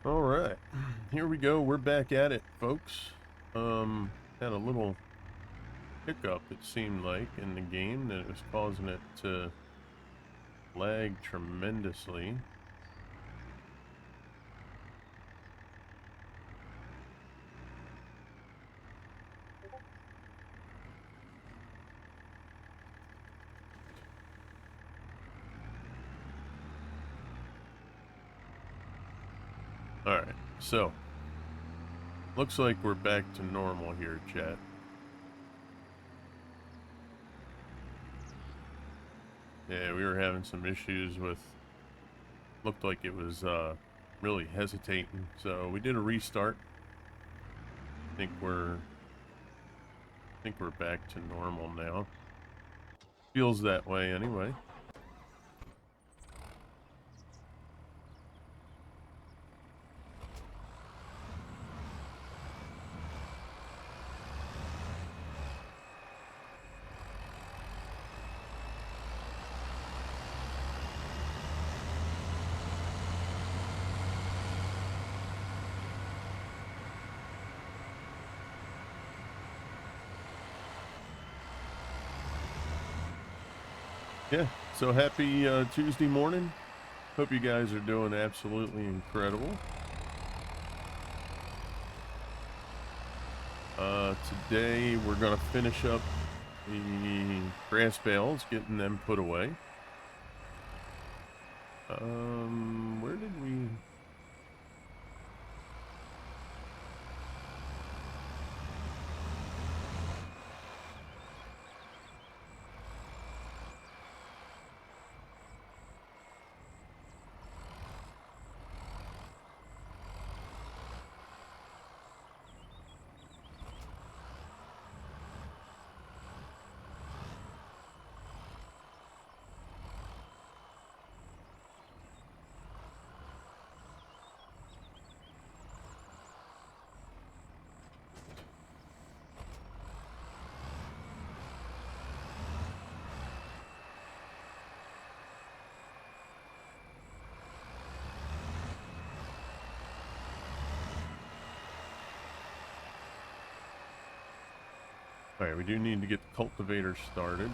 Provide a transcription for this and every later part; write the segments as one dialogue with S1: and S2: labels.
S1: All right, here we go. We're back at it, folks. Had a little hiccup, it seemed like, in the game that was causing it to lag tremendously. All right, so looks like we're back to normal here, chat. Yeah, we were having some issues with, looked like it was really hesitating, so we did a restart. I think we're back to normal now. Feels that way anyway. Yeah, so happy Tuesday morning. Hope you guys are doing absolutely incredible. Today we're going to finish up the grass bales, getting them put away. Where did we... Alright, we do need to get the cultivator started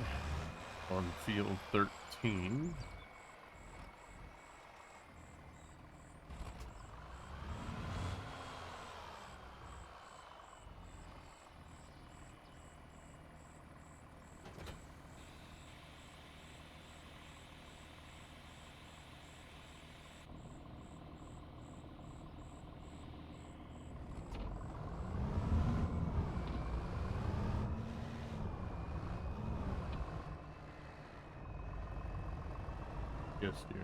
S1: on field 13. Yes, dear.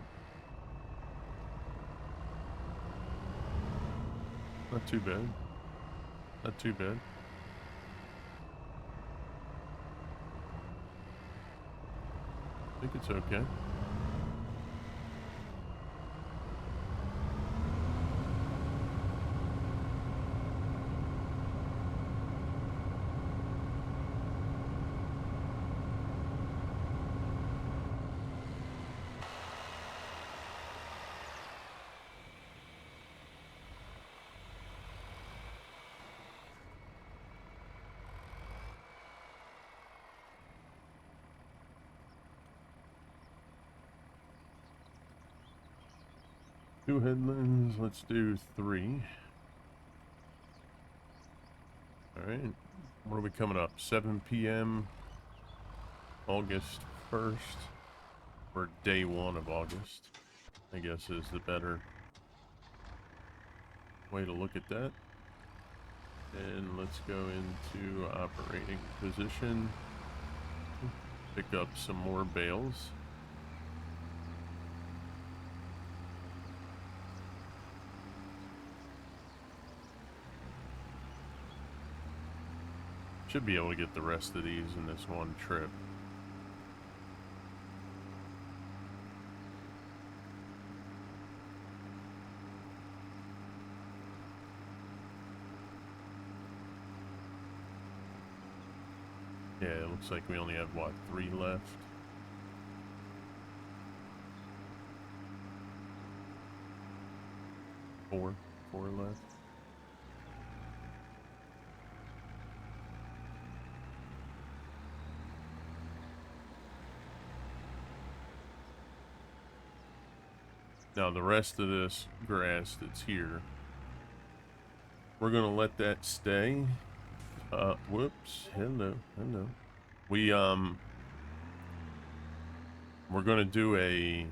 S1: Not too bad. Not too bad. I think it's okay. Two headlands, let's do 3. Alright, what are we coming up? 7 p.m. August 1st, or day 1 of August, I guess is the better way to look at that. And let's go into operating position, pick up some more bales. Should be able to get the rest of these in this one trip. Yeah, it looks like we only have, what, 3 left? Four. 4 left. Now the rest of this grass that's here, we're gonna let that stay. Whoops, hello. We, we're gonna do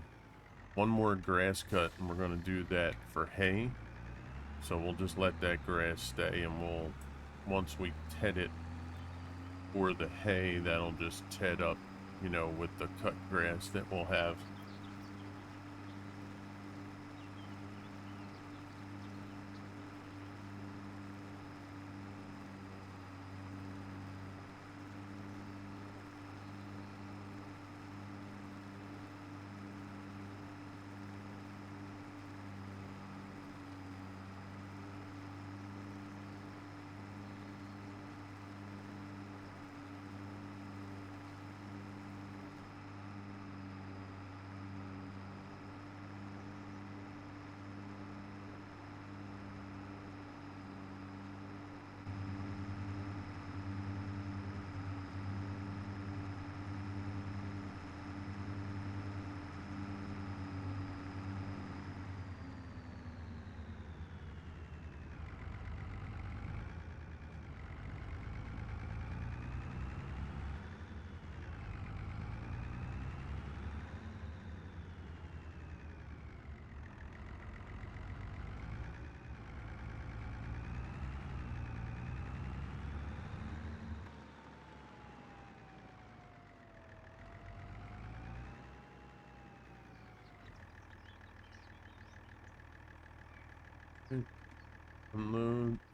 S1: one more grass cut, and we're gonna do that for hay. So we'll just let that grass stay, and once we ted it for the hay, that'll just ted up, you know, with the cut grass that we'll have.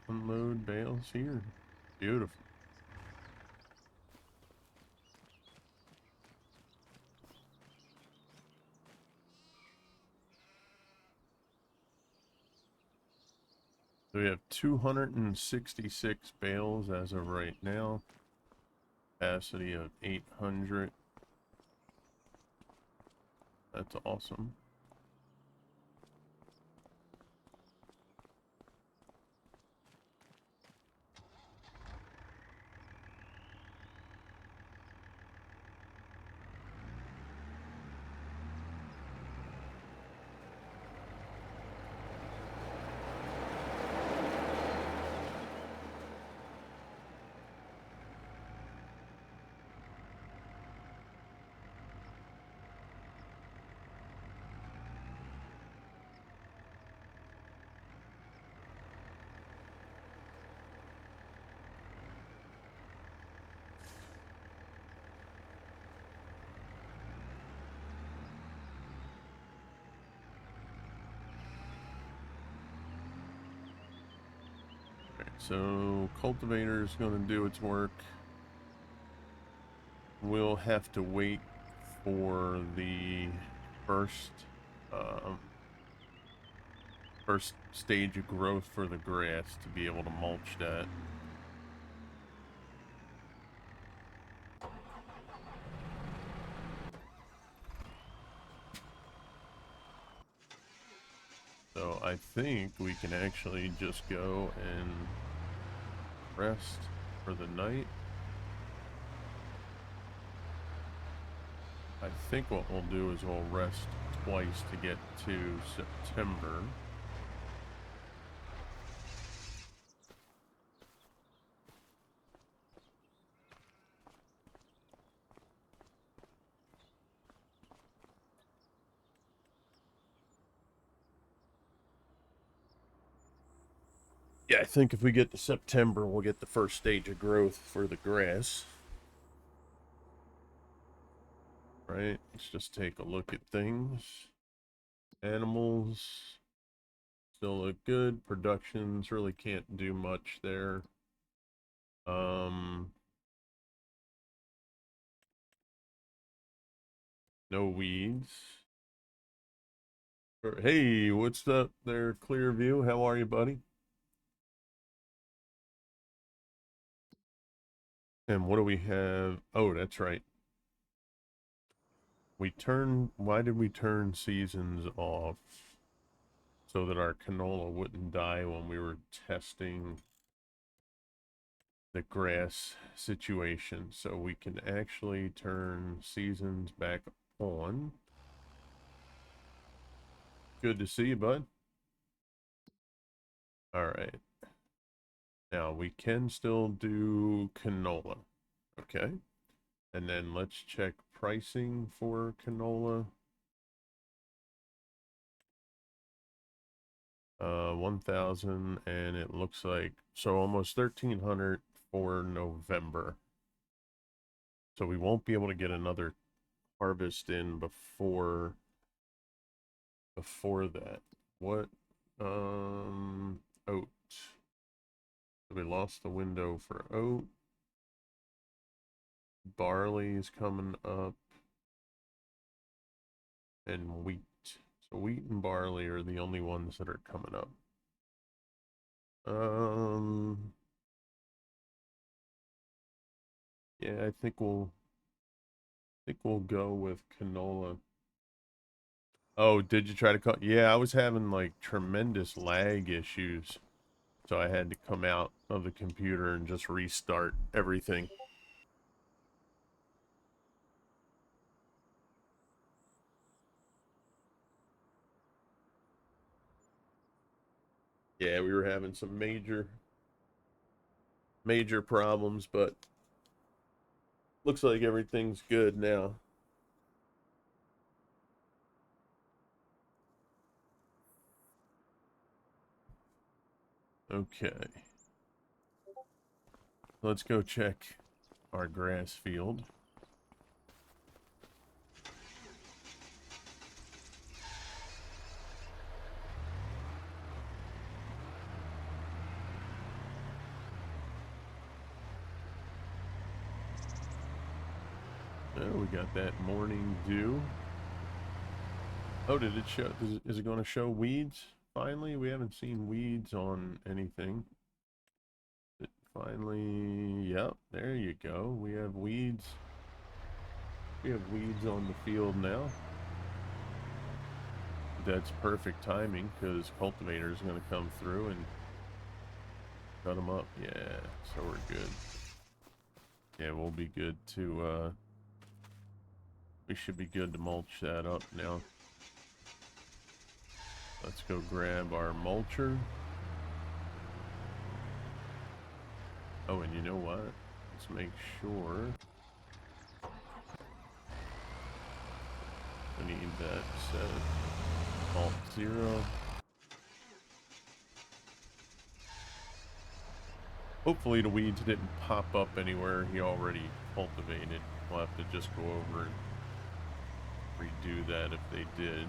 S1: Unload bales here. Beautiful. So we have 266 bales as of right now. Capacity of 800. That's awesome. So cultivator is going to do its work. We'll have to wait for the first first stage of growth for the grass to be able to mulch that. So I think we can actually just go and rest for the night. I think what we'll do is we'll rest twice to get to September. Yeah, I think if we get to September, we'll get the first stage of growth for the grass. Right, let's just take a look at things. Animals still look good. Productions really can't do much there. No weeds. Hey, what's up there, Clearview? How are you, buddy? And what do we have? Oh, that's right. Why did we turn seasons off? so that our canola wouldn't die when we were testing the grass situation. So we can actually turn seasons back on. Good to see you, bud. All right. Now we can still do canola. Okay. And then let's check pricing for canola. 1,000, and it looks like, so almost 1,300 for November. So we won't be able to get another harvest in before that. What? Oat. So we lost the window for oat. Barley is coming up. And wheat. So wheat and barley are the only ones that are coming up. Yeah, I think we'll go with canola. Oh, did you try to call? Yeah, I was having like tremendous lag issues. So I had to come out of the computer and just restart everything. Yeah, we were having some major problems, but looks like everything's good now. Okay. Let's go check our grass field. Oh, we got that morning dew. Oh, did it show? Is it going to show weeds? Finally, we haven't seen weeds on anything. Finally, yep, there you go. We have weeds. We have weeds on the field now. That's perfect timing because cultivator is going to come through and cut them up. Yeah, so we're good. Yeah, we'll be good to, we should be good to mulch that up now. Let's go grab our mulcher. Oh, and you know what? Let's make sure. I need that set. Alt 0. Hopefully the weeds didn't pop up anywhere he already cultivated. We'll have to just go over and redo that if they did.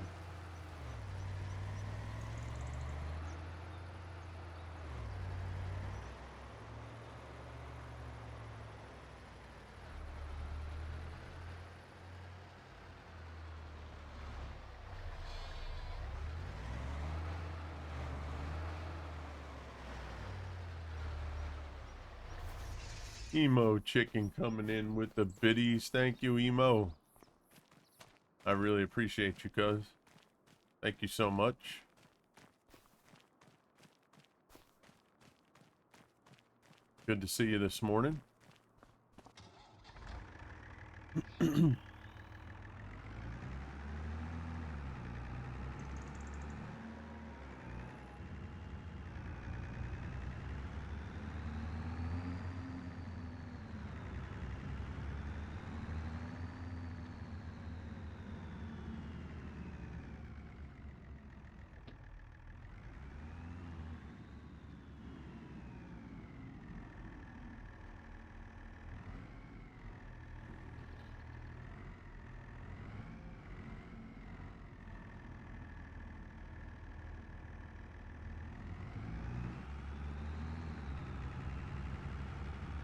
S1: Emo chicken coming in with the biddies. Thank you, Emo. I really appreciate you, cuz. Thank you so much. Good to see you this morning.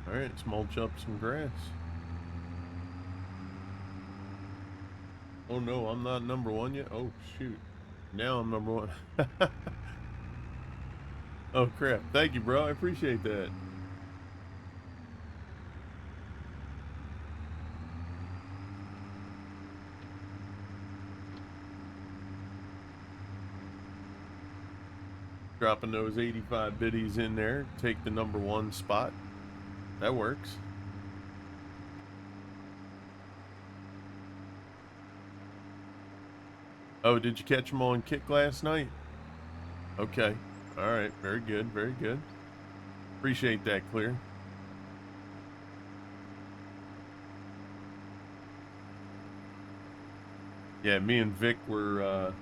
S1: All right, let's mulch up some grass. Oh no, I'm not number one yet. Oh shoot. Now I'm number one. Oh crap. Thank you, bro. I appreciate that. Dropping those 85 biddies in there. Take the #1 spot. That works. Oh, did you catch them on kick last night? Okay. All right. Very good. Very good. Appreciate that, Clear. Yeah, me and Vic were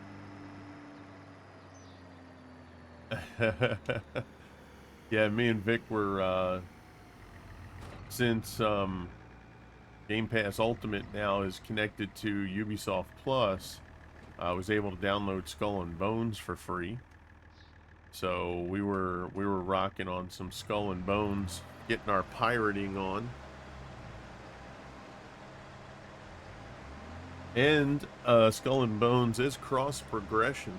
S1: yeah, me and Vic were since Game Pass Ultimate now is connected to Ubisoft Plus, I was able to download Skull and Bones for free. So we were rocking on some Skull and Bones, getting our pirating on. And Skull and Bones is cross progression.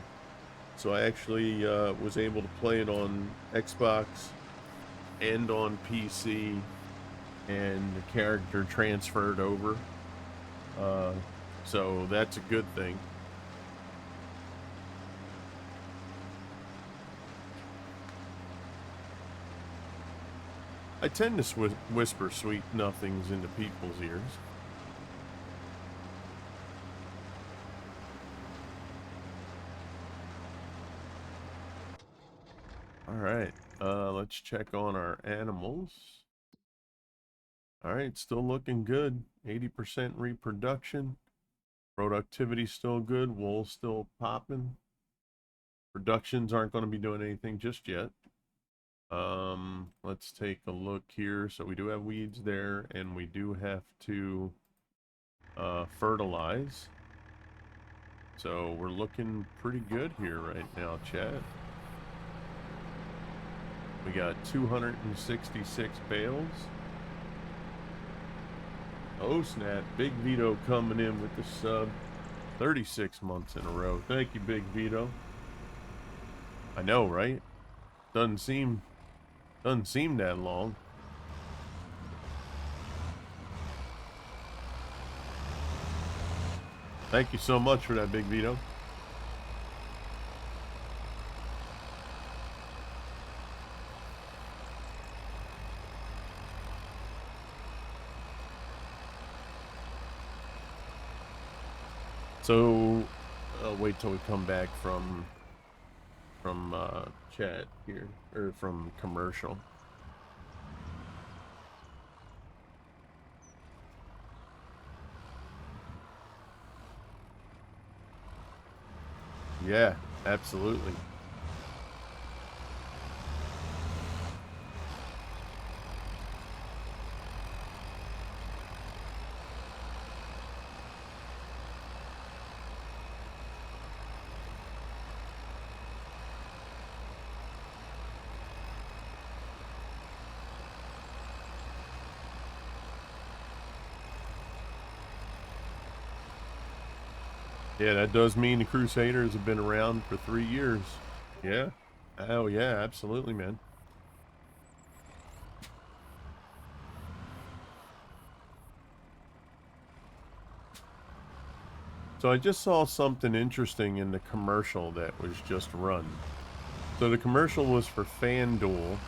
S1: So I actually was able to play it on Xbox and on PC, and the character transferred over. So that's a good thing. I tend to whisper sweet nothings into people's ears. All right, let's check on our animals. All right, still looking good. 80% reproduction. Productivity still good. Wool still popping. Productions aren't going to be doing anything just yet. Let's take a look here. So we do have weeds there, and we do have to fertilize. So we're looking pretty good here right now, chat. We got 266 bales. Oh snap, Big Vito coming in with the sub. 36 months in a row. Thank you, Big Vito. I know, right? Doesn't seem that long. Thank you so much for that, Big Vito. So, wait till we come back from chat here, or from commercial. Yeah, absolutely. Yeah, that does mean the Crusaders have been around for 3 years. Yeah. Oh, yeah, absolutely, man. So I just saw something interesting in the commercial that was just run. So the commercial was for FanDuel,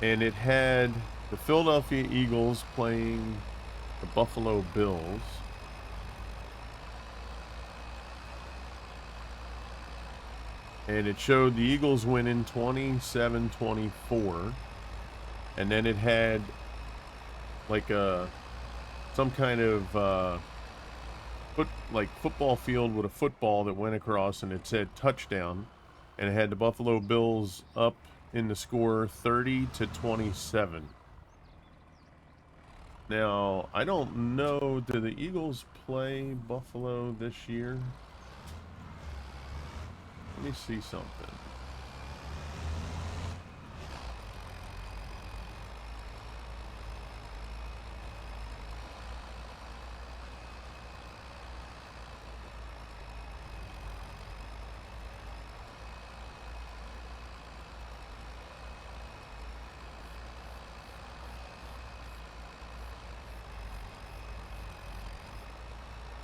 S1: and it had the Philadelphia Eagles playing the Buffalo Bills. And it showed the Eagles winning 27-24. And then it had like some kind of football field with a football that went across, and it said touchdown, and it had the Buffalo Bills up in the score 30-27. Now, I don't know, do the Eagles play Buffalo this year? Let me see something.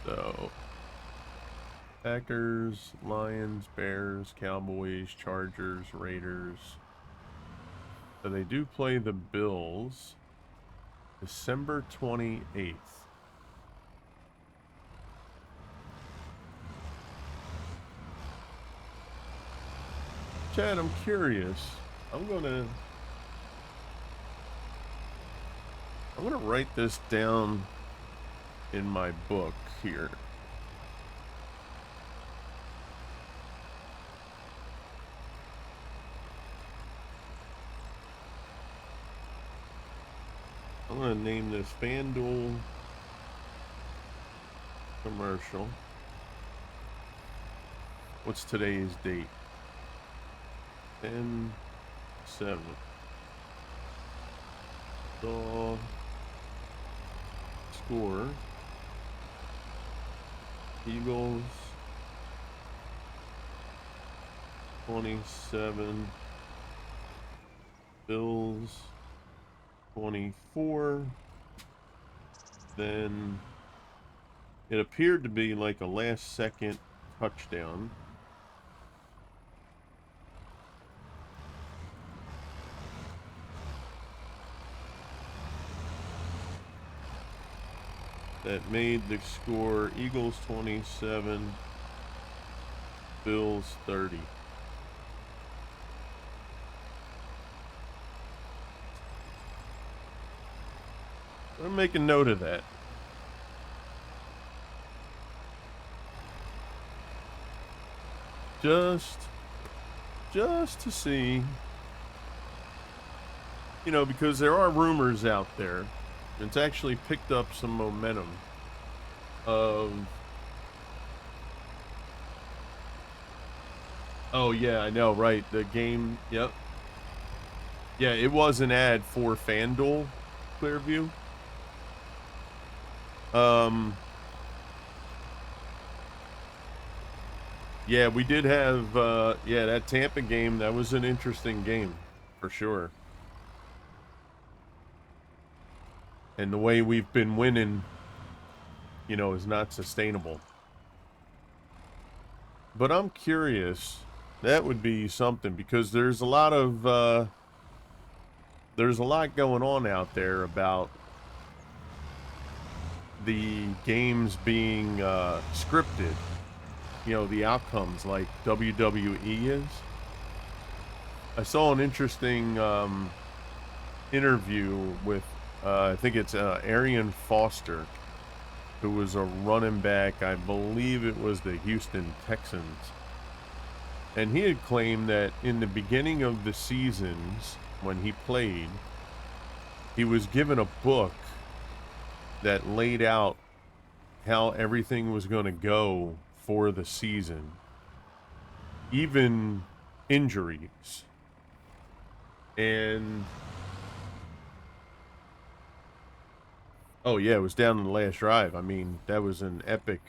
S1: So, Packers, Lions, Bears, Cowboys, Chargers, Raiders. So they do play the Bills December 28th. Chad, I'm curious. I'm gonna write this down in my book here. I'm gonna name this FanDuel commercial. What's today's date? 10/7. So score Eagles 27, Bills 24. Then it appeared to be like a last second touchdown. That made the score Eagles 27, Bills 30. I'm making note of that. Just to see, you know, because there are rumors out there. It's actually picked up some momentum of, oh yeah, I know, right, the game, yep. Yeah, it was an ad for FanDuel, Clearview. Yeah, we did have, yeah, that Tampa game, that was an interesting game, for sure. And the way we've been winning, you know, is not sustainable. But I'm curious, that would be something, because there's a lot of, there's a lot going on out there about the games being scripted, you know, the outcomes like WWE is. I saw an interesting interview with, I think it's Arian Foster, who was a running back, I believe it was the Houston Texans. And he had claimed that in the beginning of the seasons, when he played, he was given a book that laid out how everything was going to go for the season, even injuries. And oh yeah, it was down in the last drive. I mean, that was an epic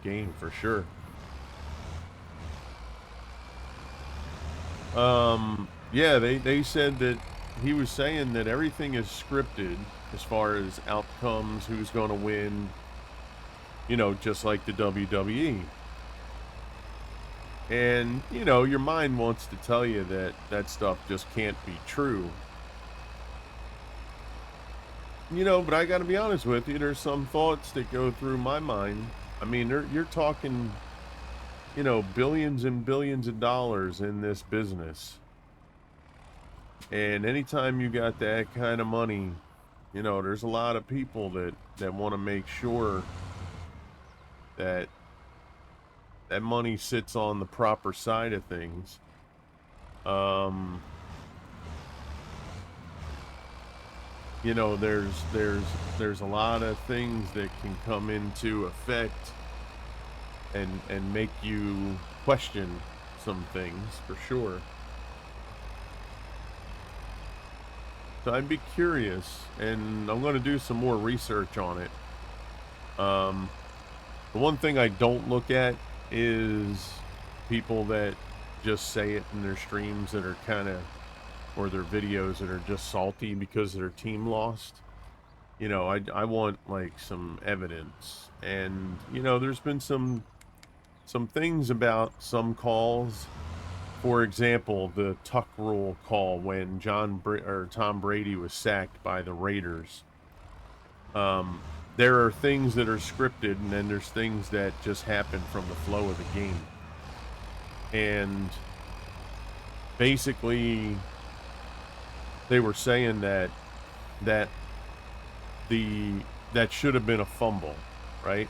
S1: game for sure. Yeah, they said that he was saying that everything is scripted as far as outcomes, who's going to win, you know, just like the WWE. And, you know, your mind wants to tell you that that stuff just can't be true. You know, but I got to be honest with you, there's some thoughts that go through my mind. I mean, you're talking, you know, billions and billions of dollars in this business. And anytime you got that kind of money, you know, there's a lot of people that want to make sure that that money sits on the proper side of things. You know, there's a lot of things that can come into effect and make you question some things for sure. So I'd be curious, and I'm going to do some more research on it. The one thing I don't look at is people that just say it in their streams that are kind of, or their videos that are just salty because their team lost. You know, I want like some evidence. And, you know, there's been some some things about some calls. For example, the tuck rule call when Tom Brady was sacked by the Raiders. There are things that are scripted, and then there's things that just happen from the flow of the game. And basically, they were saying that should have been a fumble, right?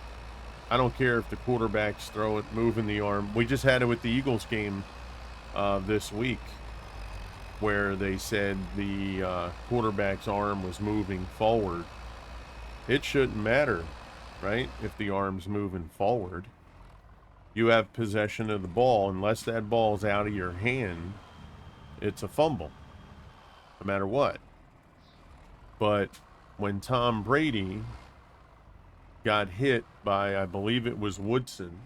S1: I don't care if the quarterbacks throw it, moving the arm. We just had it with the Eagles game this week, where they said the quarterback's arm was moving forward. It shouldn't matter, right? If the arm's moving forward, you have possession of the ball. Unless that ball's out of your hand, it's a fumble, no matter what. But when Tom Brady got hit by, I believe it was Woodson,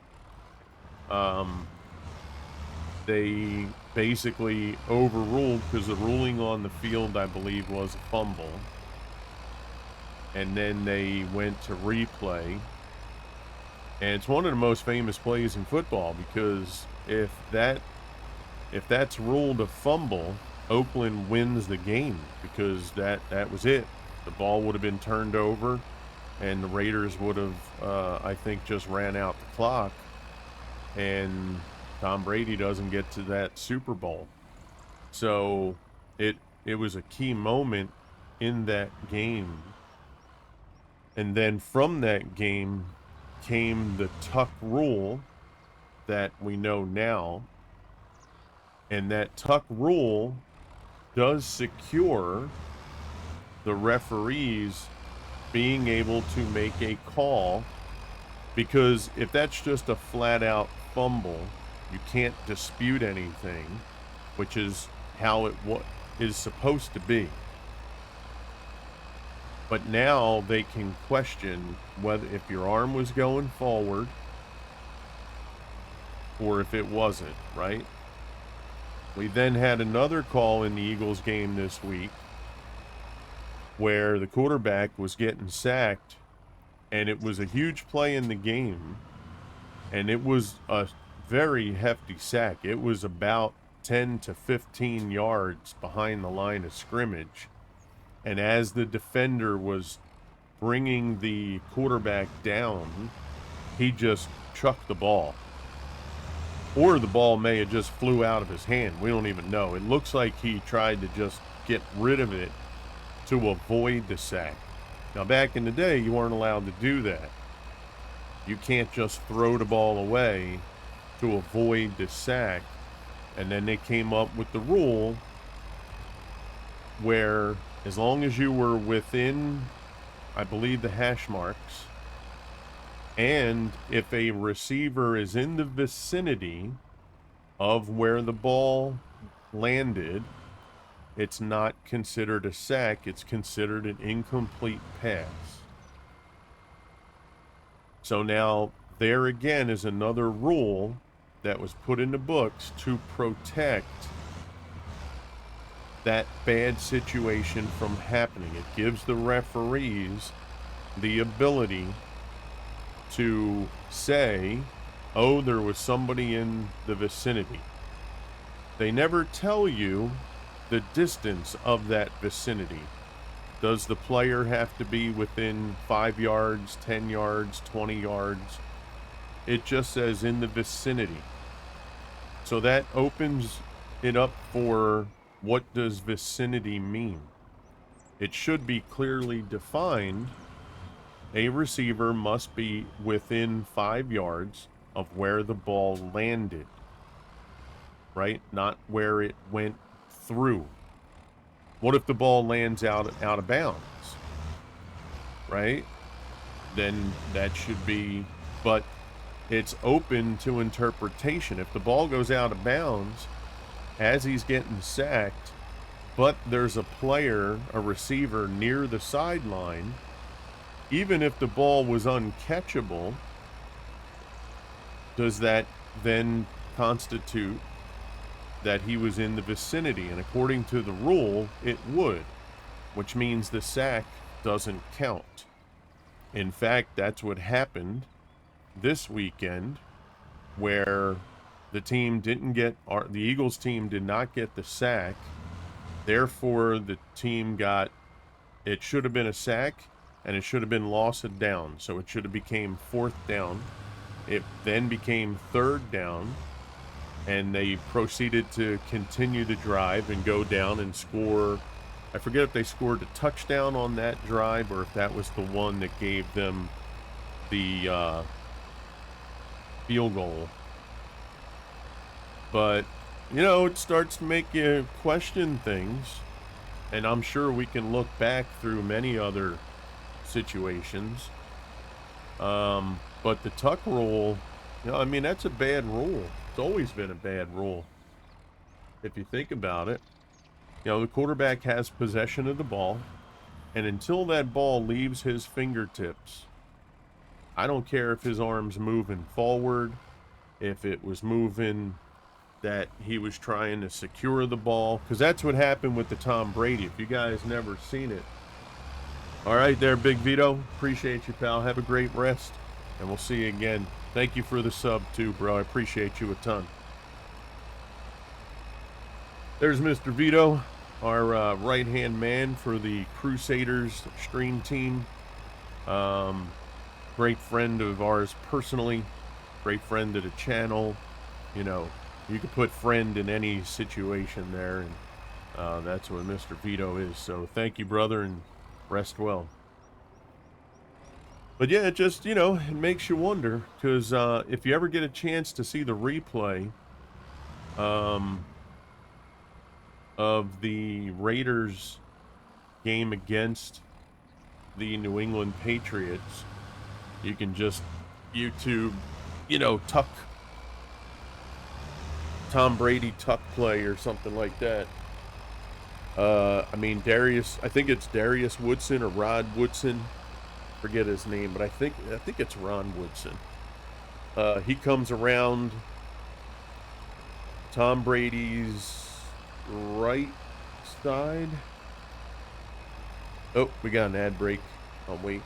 S1: they basically overruled, because the ruling on the field, I believe, was a fumble. And then they went to replay. And it's one of the most famous plays in football, because if that's ruled a fumble, Oakland wins the game, because that was it. The ball would have been turned over, and the Raiders would have, I think, just ran out the clock, and Tom Brady doesn't get to that Super Bowl. So it was a key moment in that game. And then from that game came the tuck rule that we know now. And that tuck rule does secure the referees being able to make a call, because if that's just a flat out fumble, you can't dispute anything, which is how it is supposed to be. But now they can question whether, if your arm was going forward or if it wasn't, right? We then had another call in the Eagles game this week where the quarterback was getting sacked, and it was a huge play in the game, and it was a very hefty sack. It was about 10 to 15 yards behind the line of scrimmage. And as the defender was bringing the quarterback down, he just chucked the ball. Or the ball may have just flew out of his hand. We don't even know. It looks like he tried to just get rid of it to avoid the sack. Now, back in the day, you weren't allowed to do that. You can't just throw the ball away to avoid the sack. And then they came up with the rule where, as long as you were within, I believe, the hash marks, and if a receiver is in the vicinity of where the ball landed, it's not considered a sack. It's considered an incomplete pass. So now, there again is another rule that was put in the books to protect that bad situation from happening. It gives the referees the ability to say, oh, there was somebody in the vicinity. They never tell you the distance of that vicinity. Does the player have to be within 5 yards, 10 yards, 20 yards? It just says in the vicinity. So that opens it up for, what does vicinity mean? It should be clearly defined. A receiver must be within 5 yards of where the ball landed, right? Not where it went through. What if the ball lands out of bounds, right? Then that should be, but it's open to interpretation. If the ball goes out of bounds as he's getting sacked, but there's a player, a receiver, near the sideline, even if the ball was uncatchable, does that then constitute that he was in the vicinity? And according to the rule, it would, which means the sack doesn't count. In fact, that's what happened this weekend where the team didn't get, the Eagles team did not get the sack. Therefore, the team got, it should have been a sack, and it should have been loss of down. So it should have became 4th down. It then became 3rd down, and they proceeded to continue the drive and go down and score. I forget if they scored a touchdown on that drive or if that was the one that gave them the field goal. But, you know, it starts to make you question things. And I'm sure we can look back through many other situations. But the tuck rule, you know, I mean, that's a bad rule. It's always been a bad rule, if you think about it. You know, the quarterback has possession of the ball, and until that ball leaves his fingertips, I don't care if his arm's moving forward, if it was moving that he was trying to secure the ball, because that's what happened with the Tom Brady. If you guys never seen it. All right there, Big Vito. Appreciate you, pal. Have a great rest, and we'll see you again. Thank you for the sub, too, bro. I appreciate you a ton. There's Mr. Vito, our right-hand man for the Crusaders stream team. Great friend of ours personally. Great friend of the channel. You know, you can put friend in any situation there, and that's what Mr. Vito is. So thank you, brother, and rest well. But yeah, it just, you know, it makes you wonder, because if you ever get a chance to see the replay of the Raiders game against the New England Patriots, you can just YouTube, you know, tuck, Tom Brady tuck play or something like that. I mean, Darius, I think it's Darius Woodson or Rod Woodson, forget his name, but I think it's Ron Woodson. He comes around Tom Brady's right side. Oh, we got an ad break. I'll wait.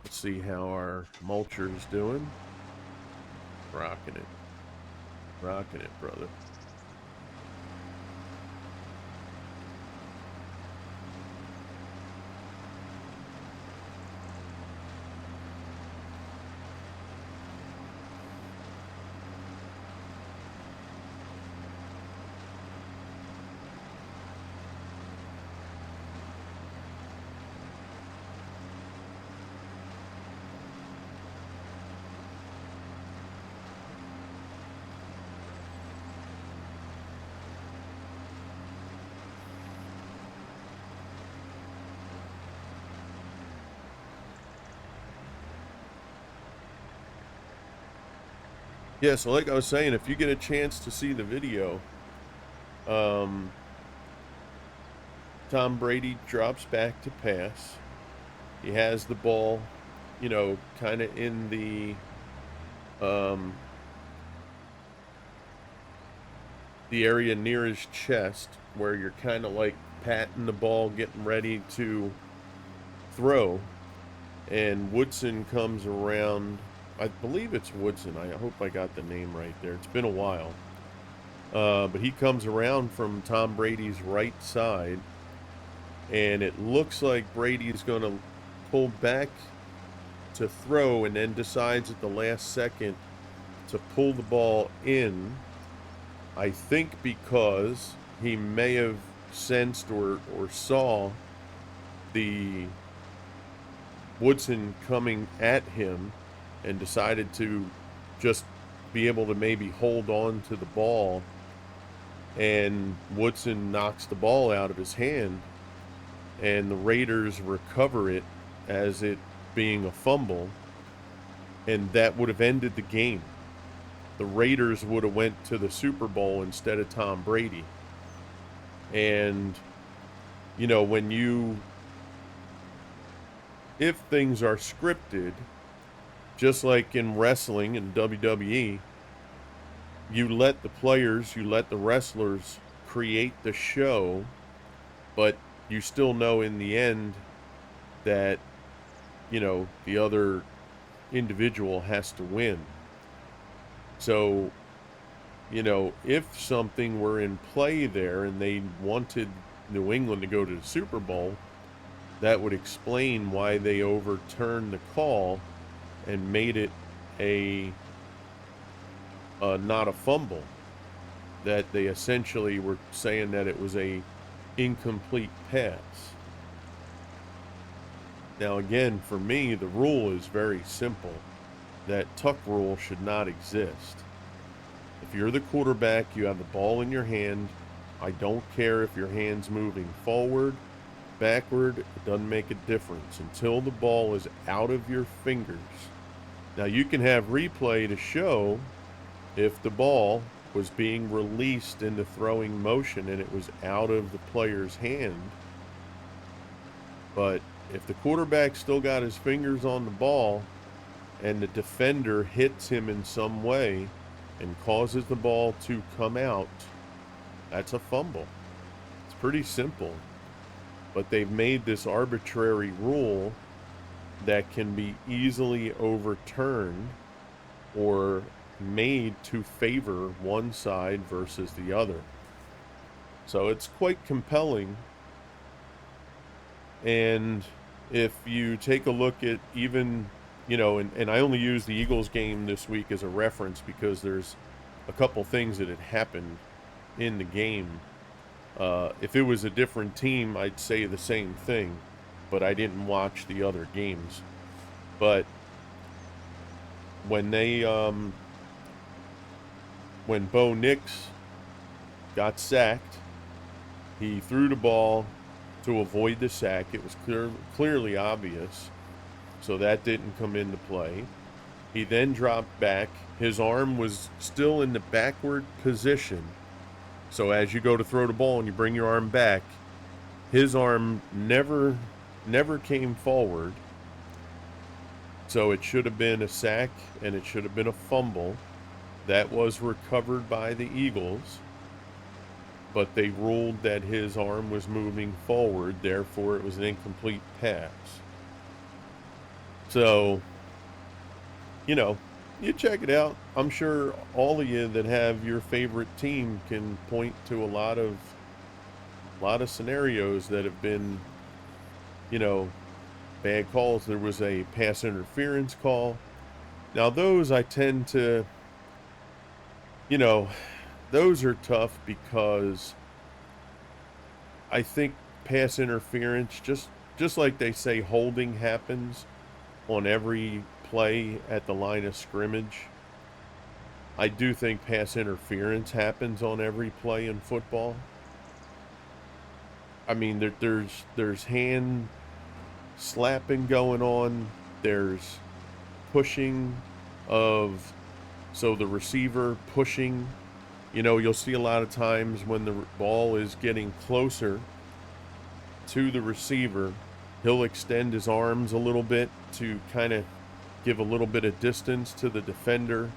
S1: Let's see how our mulcher's doing. Rocking it. Rocking it, brother. Yeah, so like I was saying, if you get a chance to see the video, Tom Brady drops back to pass. He has the ball, you know, kind of in the area near his chest, where you're kind of like patting the ball, getting ready to throw. And Woodson comes around. I believe it's Woodson. I hope I got the name right there. It's been a while. But he comes around from Tom Brady's right side, and it looks like Brady's going to pull back to throw, and then decides at the last second to pull the ball in. I think because he may have sensed or saw the Woodson coming at him, and decided to just be able to maybe hold on to the ball, and Woodson knocks the ball out of his hand, and the Raiders recover it as it being a fumble, and that would have ended the game. The Raiders would have went to the Super Bowl instead of Tom Brady. And, you know, if things are scripted, just like in wrestling and WWE, you let the players, you let the wrestlers create the show, but you still know in the end that, the other individual has to win. So, if something were in play there and they wanted New England to go to the Super Bowl, that would explain why they overturned the call and made it a not a fumble. That they essentially were saying that it was a incomplete pass. Now again, for me, the rule is very simple. That tuck rule should not exist. If you're the quarterback, you have the ball in your hand. I don't care if your hand's moving forward, backward, it doesn't make a difference until the ball is out of your fingers. Now you can have replay to show if the ball was being released into throwing motion and it was out of the player's hand. But if the quarterback still got his fingers on the ball and the defender hits him in some way and causes the ball to come out, that's a fumble. It's pretty simple. But they've made this arbitrary rule that can be easily overturned or made to favor one side versus the other. So it's quite compelling. And if you take a look at even, and I only use the Eagles game this week as a reference because there's a couple things that had happened in the game. If it was a different team, I'd say the same thing, but I didn't watch the other games. But when when Bo Nix got sacked, he threw the ball to avoid the sack. It was clearly obvious, so that didn't come into play. He then dropped back. His arm was still in the backward position. So as you go to throw the ball and you bring your arm back, his arm never came forward. So it should have been a sack and it should have been a fumble. That was recovered by the Eagles, but they ruled that his arm was moving forward, therefore it was an incomplete pass. So, you check it out. I'm sure all of you that have your favorite team can point to a lot of scenarios that have been, bad calls. There was a pass interference call. Now those I tend to, those are tough because I think pass interference, just like they say holding happens on every play at the line of scrimmage, I do think pass interference happens on every play in football. I mean, there's hand slapping going on. There's pushing of, so the receiver pushing. You'll see a lot of times when the ball is getting closer to the receiver, he'll extend his arms a little bit to kind of give a little bit of distance to the defender.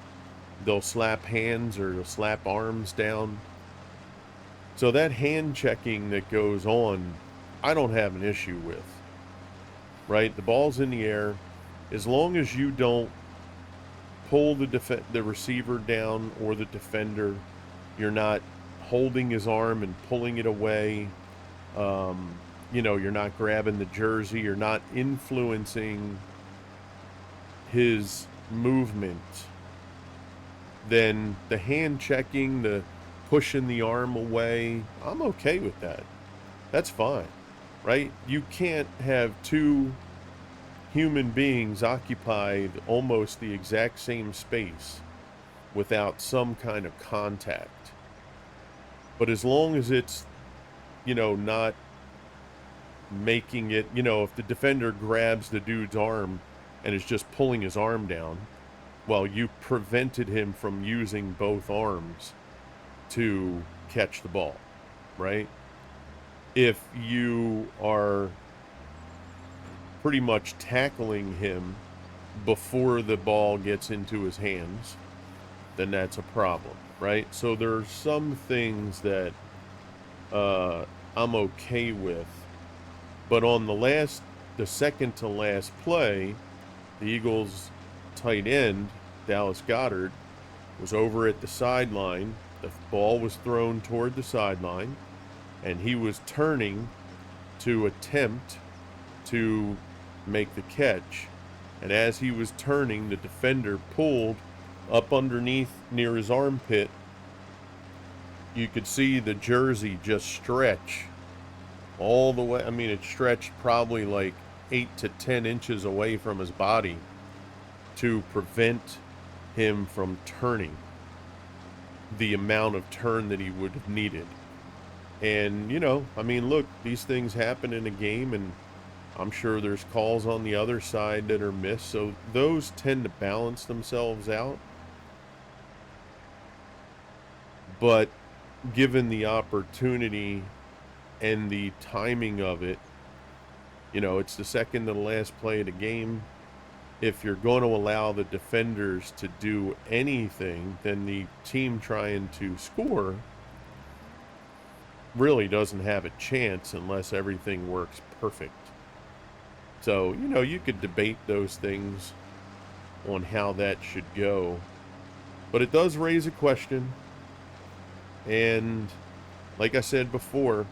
S1: They'll slap hands or they'll slap arms down. So that hand checking that goes on, I don't have an issue with. Right? The ball's in the air. As long as you don't pull the receiver down or the defender, you're not holding his arm and pulling it away. You're not grabbing the jersey. You're not influencing his movement. Then the hand checking, the pushing the arm away, I'm okay with that. That's fine, right? You can't have two human beings occupied almost the exact same space without some kind of contact. But as long as it's, not making it, if the defender grabs the dude's arm and is just pulling his arm down, well, you prevented him from using both arms to catch the ball, right? If you are pretty much tackling him before the ball gets into his hands, then that's a problem, right? So there's some things that I'm okay with But on the second to last play, the Eagles tight end, Dallas Goedert, was over at the sideline. The ball was thrown toward the sideline, and he was turning to attempt to make the catch. And as he was turning, the defender pulled up underneath near his armpit. You could see the jersey just stretch all the way. I mean, it stretched probably like 8 to 10 inches away from his body to prevent him from turning the amount of turn that he would have needed. And, you know, I mean, look, these things happen in a game, and I'm sure there's calls on the other side that are missed. So those tend to balance themselves out. But given the opportunity and the timing of it, you know, it's the second to the last play of the game. If you're going to allow the defenders to do anything, then the team trying to score really doesn't have a chance unless everything works perfect. So, you know, you could debate those things on how that should go. But it does raise a question. And like I said before,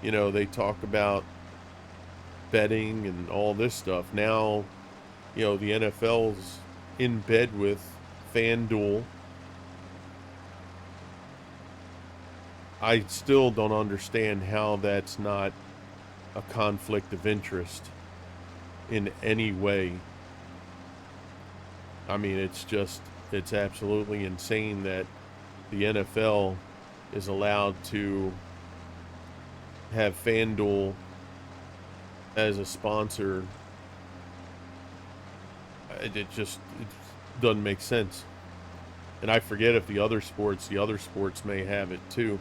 S1: you know, they talk about betting and all this stuff. Now, you know, the NFL's in bed with FanDuel. I still don't understand how that's not a conflict of interest in any way. I mean, it's absolutely insane that the NFL is allowed to have FanDuel as a sponsor. It doesn't make sense. And I forget if the other sports may have it too.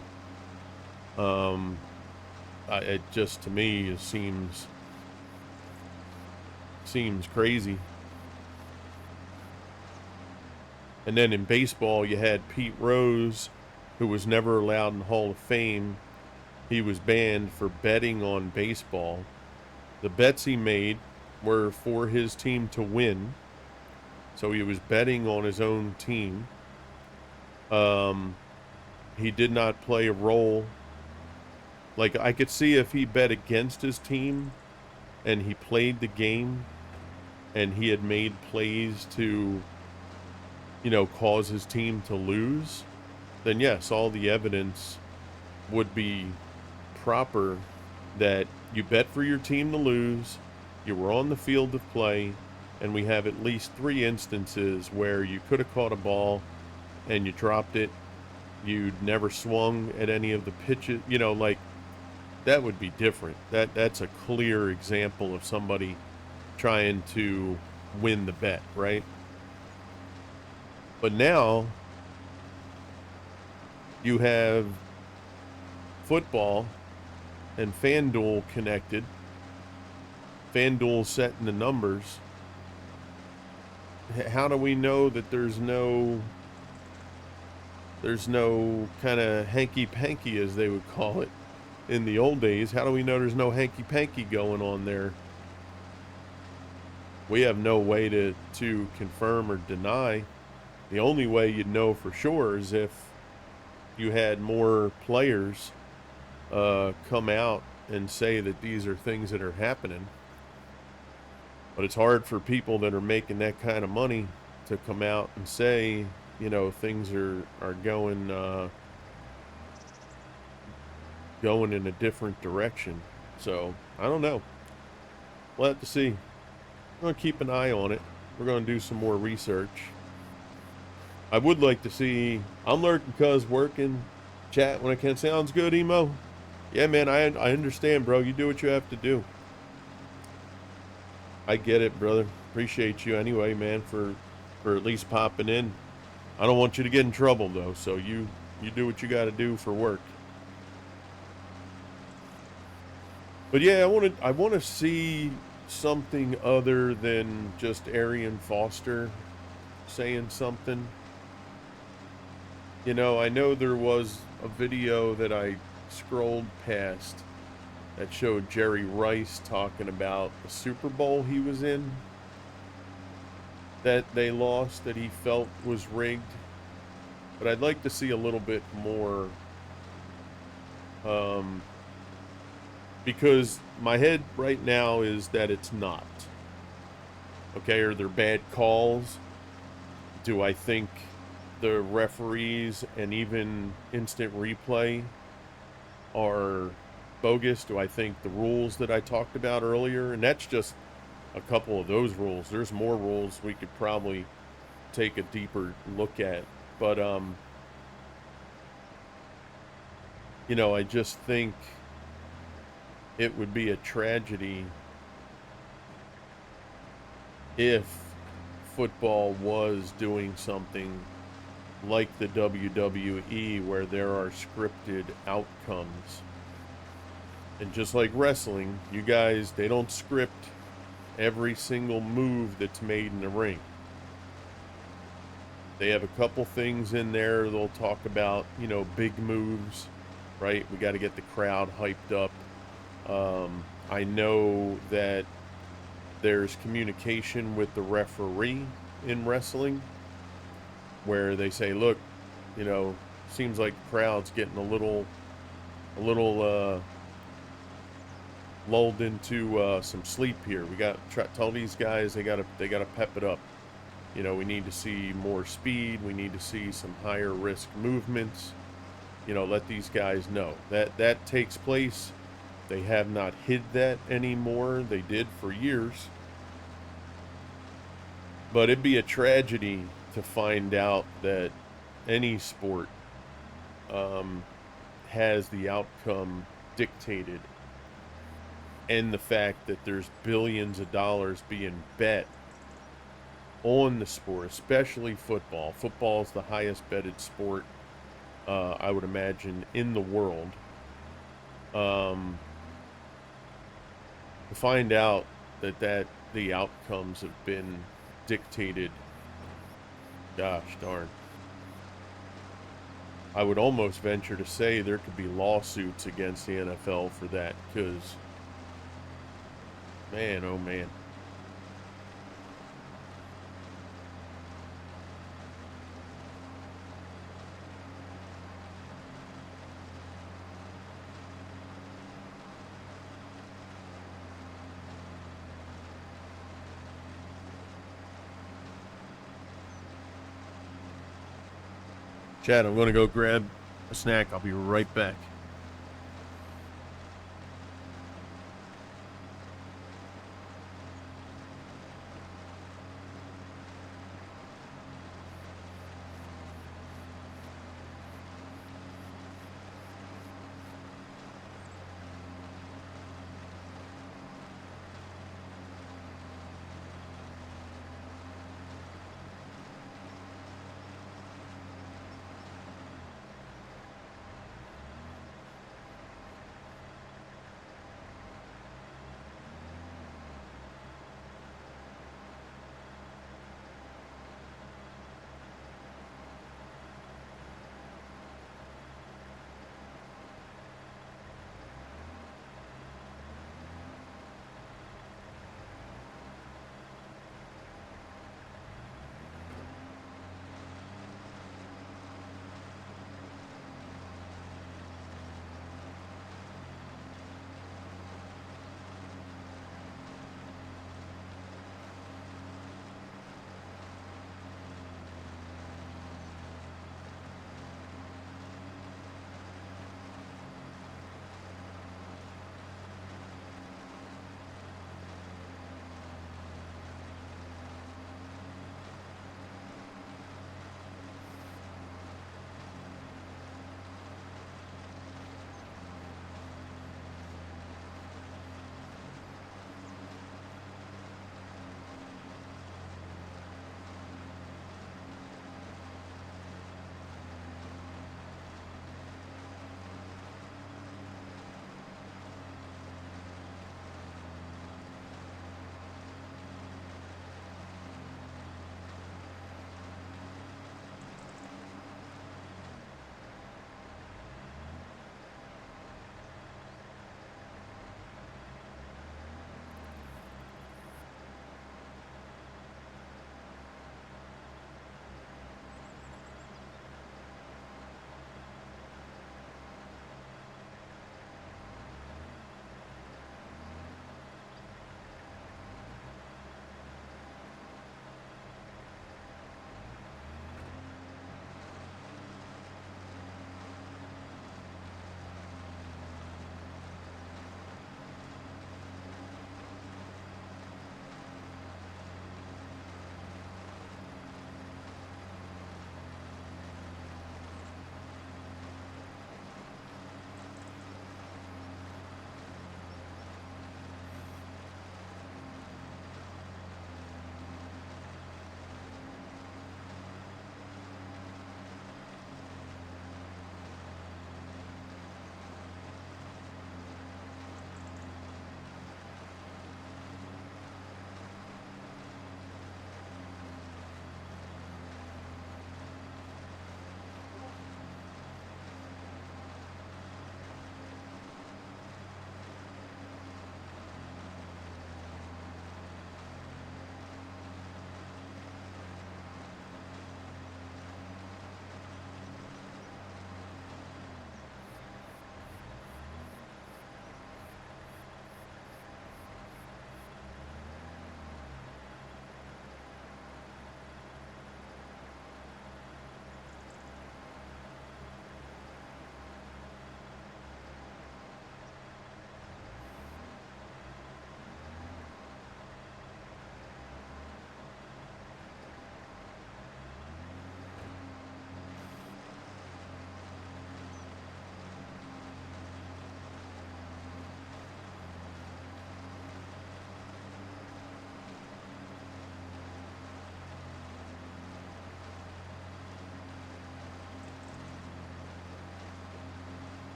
S1: It just, to me, it seems crazy. And then in baseball, you had Pete Rose, who was never allowed in the Hall of Fame. He was banned for betting on baseball. The bets he made were for his team to win. So he was betting on his own team. He did not play a role. Like, I could see if he bet against his team and he played the game and he had made plays to, you know, cause his team to lose, then yes, all the evidence would be proper that you bet for your team to lose, you were on the field of play, and we have at least 3 instances where you could have caught a ball and you dropped it. You'd never swung at any of the pitches. You know, like, that would be different. That's a clear example of somebody trying to win the bet, right? But now you have football and FanDuel connected. FanDuel setting the numbers. How do we know that there's no kind of hanky-panky, as they would call it in the old days? How do we know there's no hanky-panky going on there? We have no way to confirm or deny. The only way you'd know for sure is if you had more players come out and say that these are things that are happening. But it's hard for people that are making that kind of money to come out and say, you know, things are going in a different direction. So, I don't know. We'll have to see. I'm going to keep an eye on it. We're going to do some more research. I would like to see, I'm lurking cuz working, chat when I can. Sounds good, Emo? Yeah, man, I understand, bro. You do what you have to do. I get it, brother. Appreciate you anyway, man, for at least popping in. I don't want you to get in trouble, though, so you do what you got to do for work. But yeah, I want to see something other than just Arian Foster saying something. You know, I know there was a video that I scrolled past that showed Jerry Rice talking about the Super Bowl he was in that they lost, that he felt was rigged. But I'd like to see a little bit more, um, because my head right now is that it's not. Okay, are there bad calls? Do I think the referees and even instant replay are bogus? Do I think the rules that I talked about earlier, and that's just a couple of those rules. There's more rules we could probably take a deeper look at. But I just think it would be a tragedy if football was doing something like the WWE where there are scripted outcomes. And just like wrestling, you guys, they don't script every single move that's made in the ring. They have a couple things in there they'll talk about, big moves, right? We got to get the crowd hyped up. I know that there's communication with the referee in wrestling where they say, look, seems like the crowd's getting a little lulled into some sleep here. We got tell these guys they gotta pep it up. We need to see more speed. We need to see some higher risk movements. Let these guys know that takes place. They have not hid that anymore. They did for years. But it'd be a tragedy to find out that any sport has the outcome dictated, and the fact that there's billions of dollars being bet on the sport, especially football. Football is the highest betted sport, I would imagine, in the world. To find out that the outcomes have been dictated, gosh darn. I would almost venture to say there could be lawsuits against the NFL for that, because, man, oh man. Chad, I'm going to go grab a snack. I'll be right back.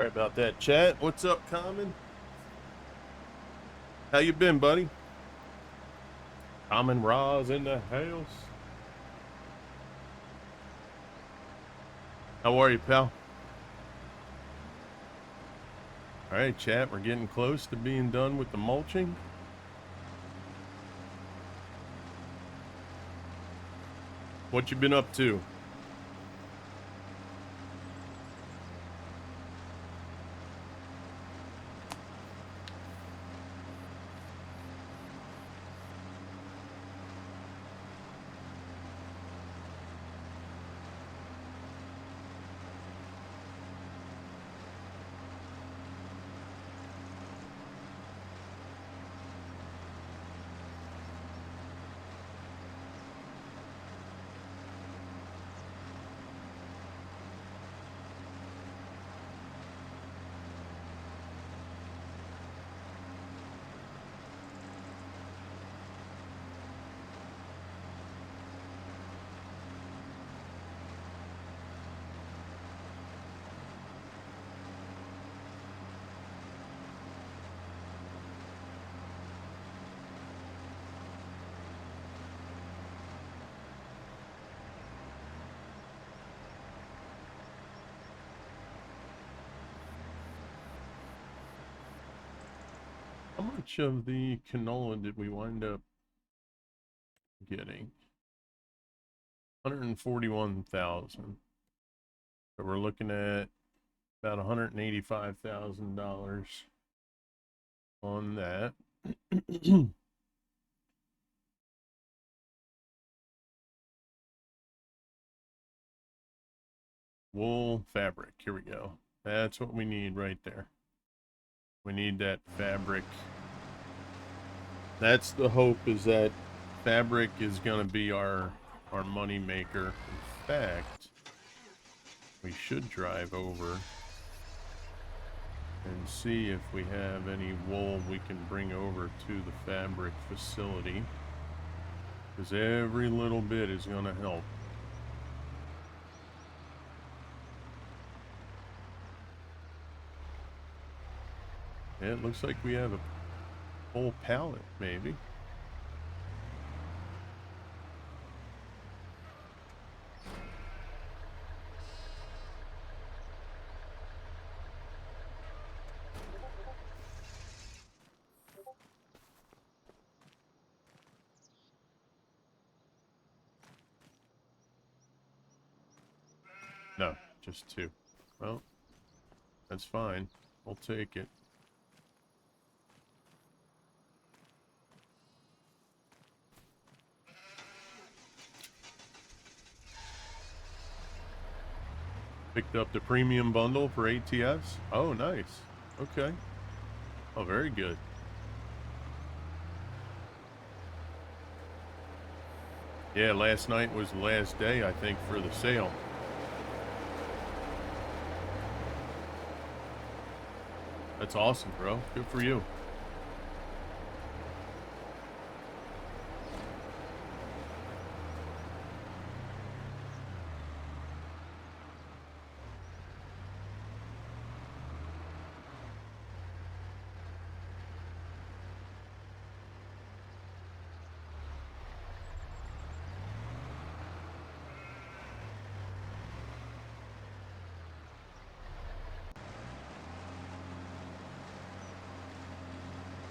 S1: Sorry about that, chat. What's up, Common? How you been, buddy? Common Ra's in the house. How are you, pal? All right, chat. We're getting close to being done with the mulching. What you been up to? How much of the canola did we wind up getting? 141,000. So we're looking at about $185,000 on that. Wool fabric. Here we go. That's what we need right there. We need that fabric. That's the hope, is that fabric is going to be our money maker. In fact, we should drive over and see if we have any wool we can bring over to the fabric facility, because every little bit is going to help. Yeah, it looks like we have a whole pallet, maybe. No, just 2. Well, that's fine. We'll take it. Picked up the premium bundle for ATS. Oh, nice. Okay. Oh, very good. Yeah, last night was the last day, I think, for the sale. That's awesome, bro. Good for you.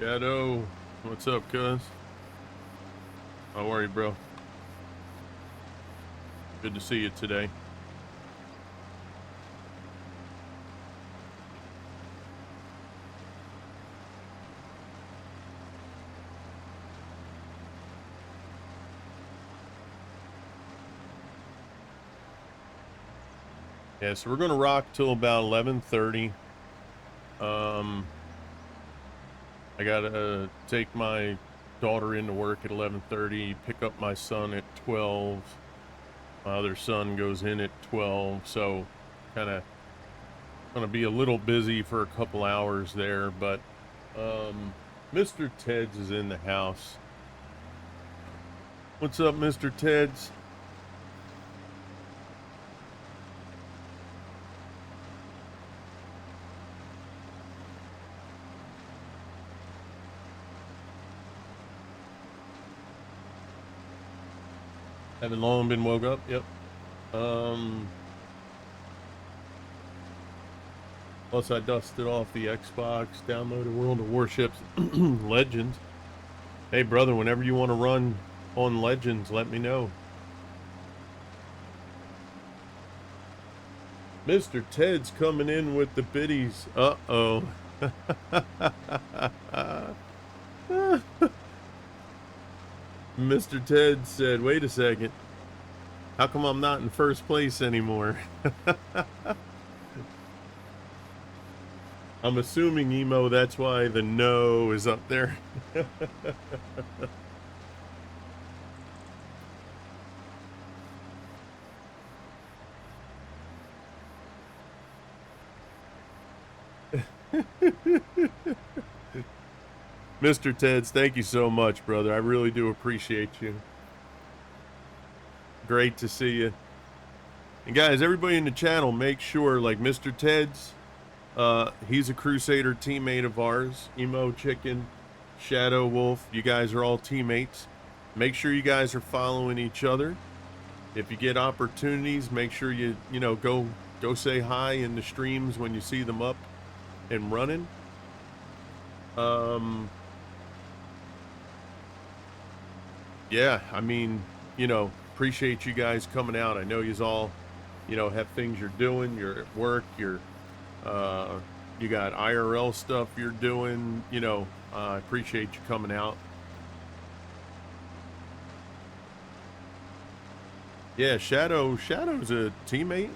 S1: Shadow, what's up, cuz? How are you, bro? Good to see you today. Yeah, so we're gonna rock till about 11:30. I gotta take my daughter into work at 11:30, pick up my son at 12. My other son goes in at 12, so kind of gonna be a little busy for a couple hours there, but Mr. Ted's is in the house. What's up, Mr. Ted's? Haven't long been woke up. Yep. Plus I dusted off the Xbox, downloaded World of Warships Legends. Hey brother, whenever you want to run on Legends, let me know. Mr. Ted's coming in with the biddies. Uh-oh. Mr. Ted said, wait a second. How come I'm not in first place anymore? I'm assuming, Emo, that's why the no is up there. Mr. Teds, thank you so much, brother. I really do appreciate you. Great to see you. And guys, everybody in the channel, make sure, like Mr. Teds, he's a Crusader teammate of ours. Emo Chicken, Shadow Wolf, you guys are all teammates. Make sure you guys are following each other. If you get opportunities, make sure you know, go say hi in the streams when you see them up and running. Yeah, I mean, you know, appreciate you guys coming out. I know yous all, you know, have things you're doing. You're at work. You got IRL stuff you're doing. You know, I appreciate you coming out. Yeah, Shadow's a teammate.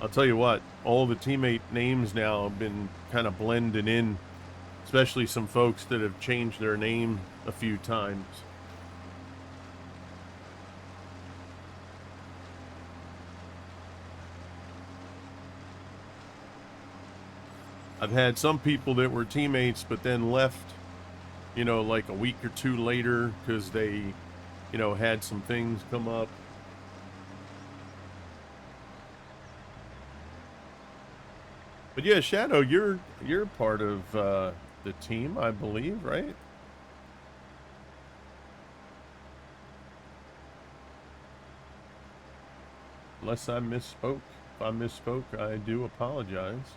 S1: I'll tell you what, all the teammate names now have been kind of blending in, especially some folks that have changed their name a few times. I've had some people that were teammates but then left, you know, like a week or two later because they, you know, had some things come up. But yeah, Shadow, you're part of the team, I believe, right? Unless I misspoke. If I misspoke, I do apologize.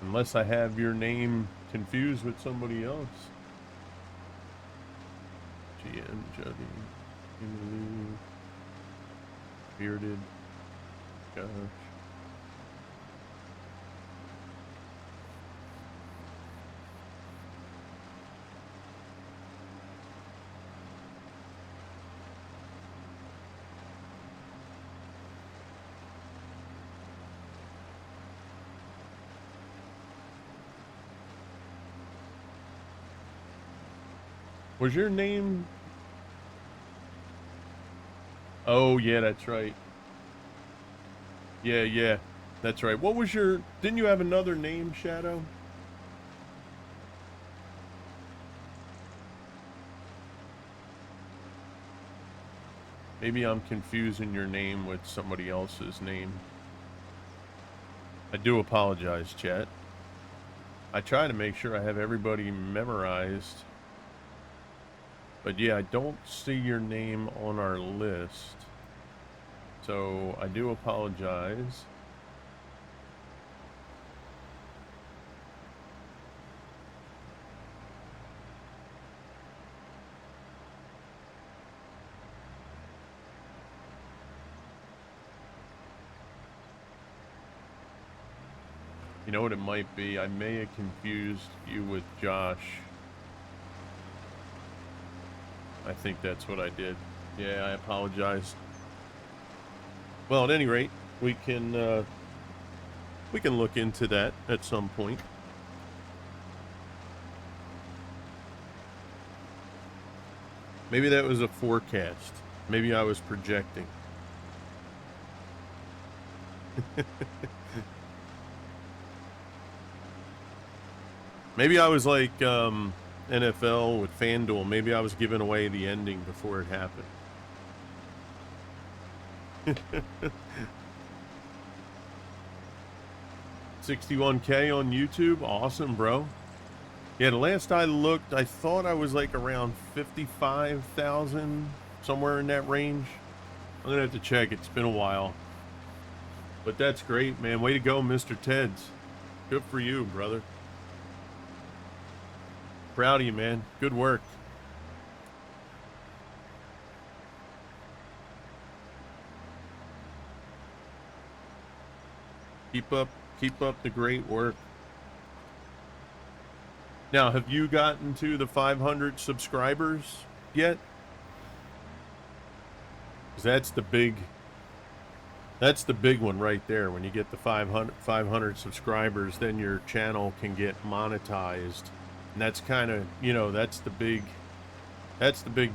S1: Unless I have your name confused with somebody else. GM, Juddy, Bearded, gosh. Was your name? Oh, yeah, that's right. Yeah, that's right. What was your... Didn't you have another name, Shadow? Maybe I'm confusing your name with somebody else's name. I do apologize, chat. I try to make sure I have everybody memorized. But yeah, I don't see your name on our list. So I do apologize. You know what it might be? I may have confused you with Josh. I think that's what I did. Yeah, I apologize. Well, at any rate, we can look into that at some point. Maybe that was a forecast. Maybe I was projecting. Maybe I was like NFL with FanDuel. Maybe I was giving away the ending before it happened. 61K on YouTube. Awesome, bro. Yeah, the last I looked, I thought I was like around 55,000, somewhere in that range. I'm gonna have to check. It's been a while. But that's great, man. Way to go, Mr. Teds. Good for you, brother. Proud of you, man. Good work. Keep up the great work. Now, have you gotten to the 500 subscribers yet? 'Cause that's the big one right there. When you get the 500 subscribers, then your channel can get monetized. And that's kind of, you know, that's the big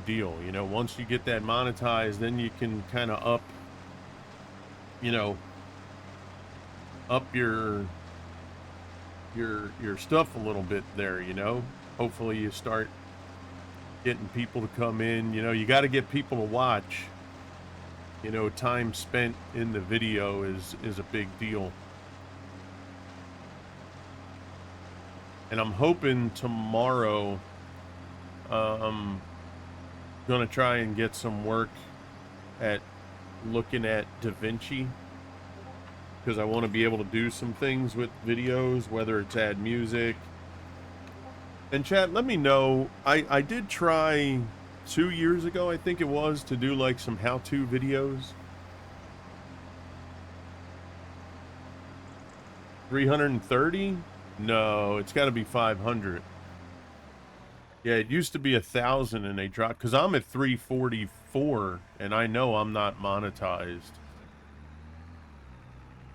S1: deal. You know, once you get that monetized, then you can kind of up, you know, up your stuff a little bit there, you know. Hopefully you start getting people to come in. You know, you got to get people to watch. You know, time spent in the video is a big deal. And I'm hoping tomorrow I'm gonna try and get some work at looking at DaVinci, because I want to be able to do some things with videos, whether it's add music. And chat, let me know. I did try 2 years ago, I think it was, to do like some how-to videos. 330? No, it's got to be 500. Yeah, it used to be 1,000 and they dropped, because I'm at 344 and I know I'm not monetized.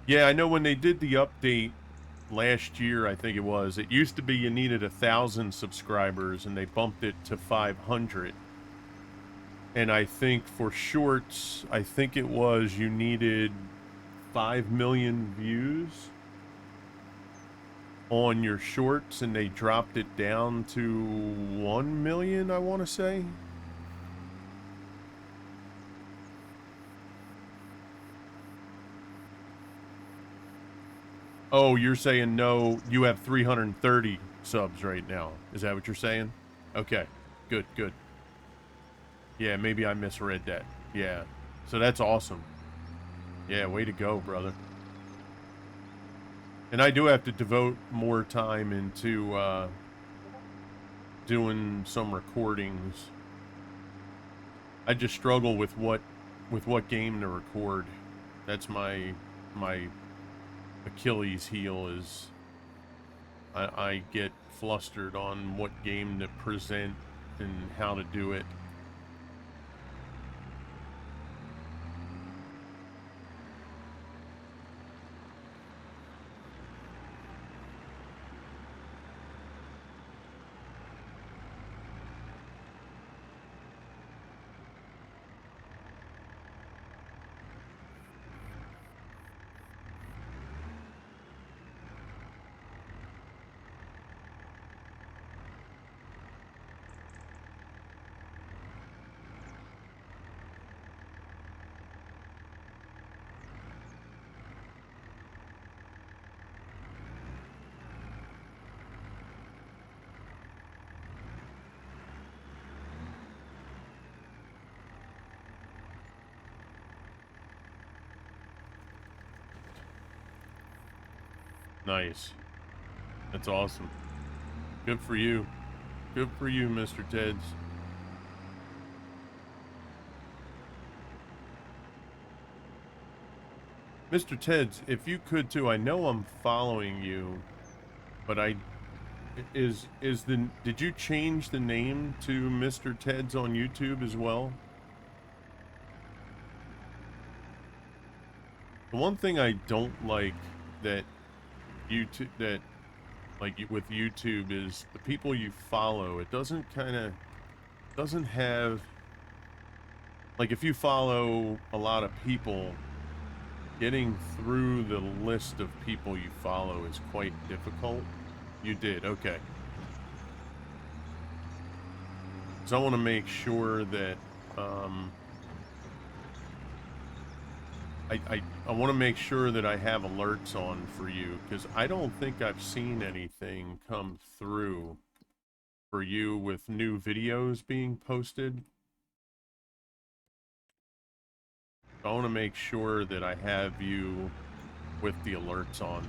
S1: Yeah, I know when they did the update last year, I think it used to be you needed 1,000 subscribers and they bumped it to 500. And I think for shorts, I think it was you needed 5 million views on your shorts, and they dropped it down to 1 million, I want to say. Oh, you're saying no, you have 330 subs right now. Is that what you're saying? Okay, good, good. Yeah, maybe I misread that. Yeah, so that's awesome. Yeah, way to go, brother. And I do have to devote more time into doing some recordings. I just struggle with what game to record. That's my Achilles heel is I get flustered on what game to present and how to do it. Nice. That's awesome. Good for you. Good for you, Mr. Teds. Mr. Teds, if you could too, I know I'm following you, but did you change the name to Mr. Teds on YouTube as well? The one thing I don't like with YouTube is the people you follow. It doesn't have, like, if you follow a lot of people, getting through the list of people you follow is quite difficult. You did, okay. So I want to make sure that I want to make sure that I have alerts on for you, because I don't think I've seen anything come through for you with new videos being posted. I want to make sure that I have you with the alerts on.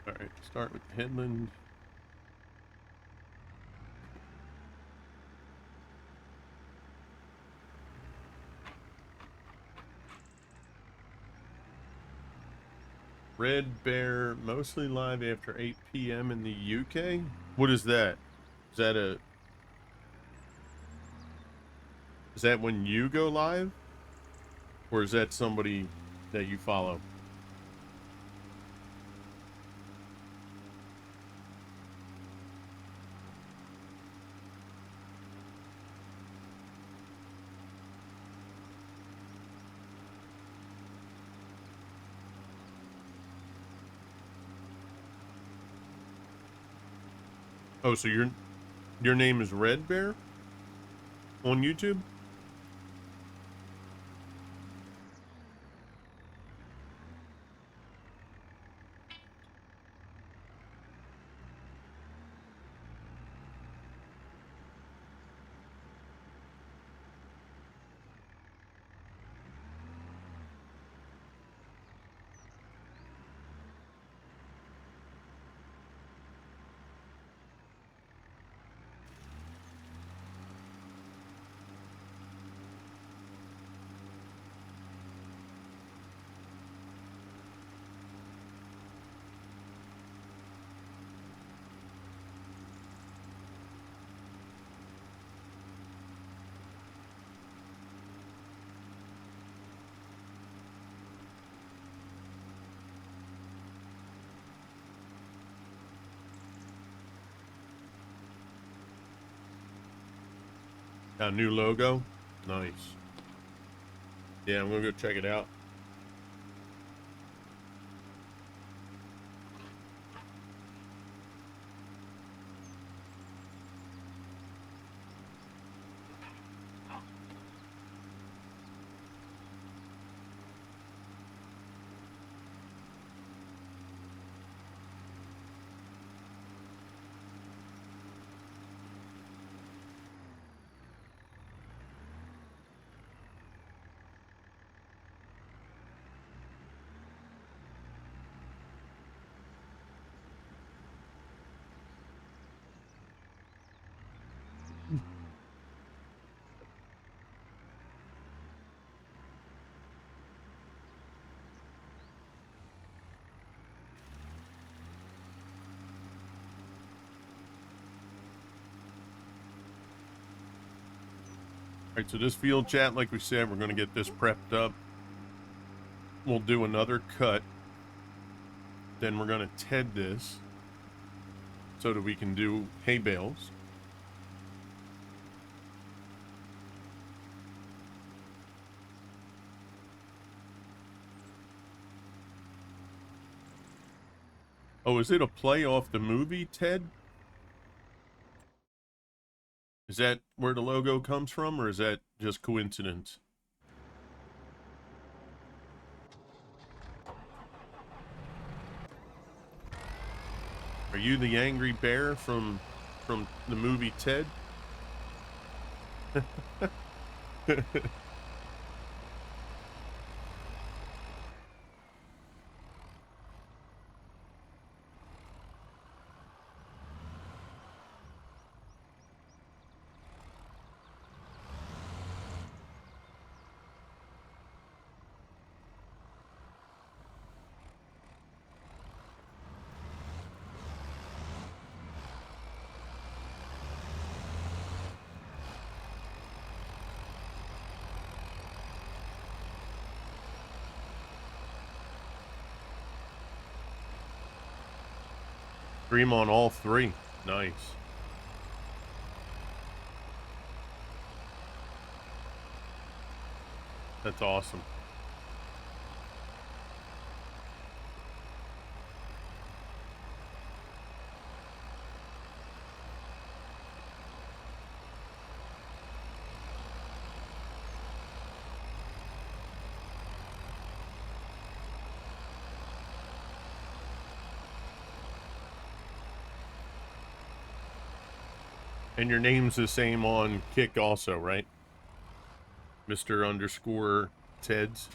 S1: All right, start with the headland. Red Bear, mostly live after 8 p.m. in the UK. What is that? Is that a... Is that when you go live? Or is that somebody that you follow? Oh, so your name is Red Bear on YouTube? Got a new logo? Nice. Yeah, I'm gonna go check it out. All right, so this field chat, like we said, we're going to get this prepped up. We'll do another cut. Then we're going to TED this so that we can do hay bales. Oh, is it a play off the movie, Ted? Is that where the logo comes from, or is that just coincidence? Are you the angry bear from the movie Ted? Stream on all three. Nice. That's awesome. And your name's the same on Kick also, right? Mr. underscore Teds.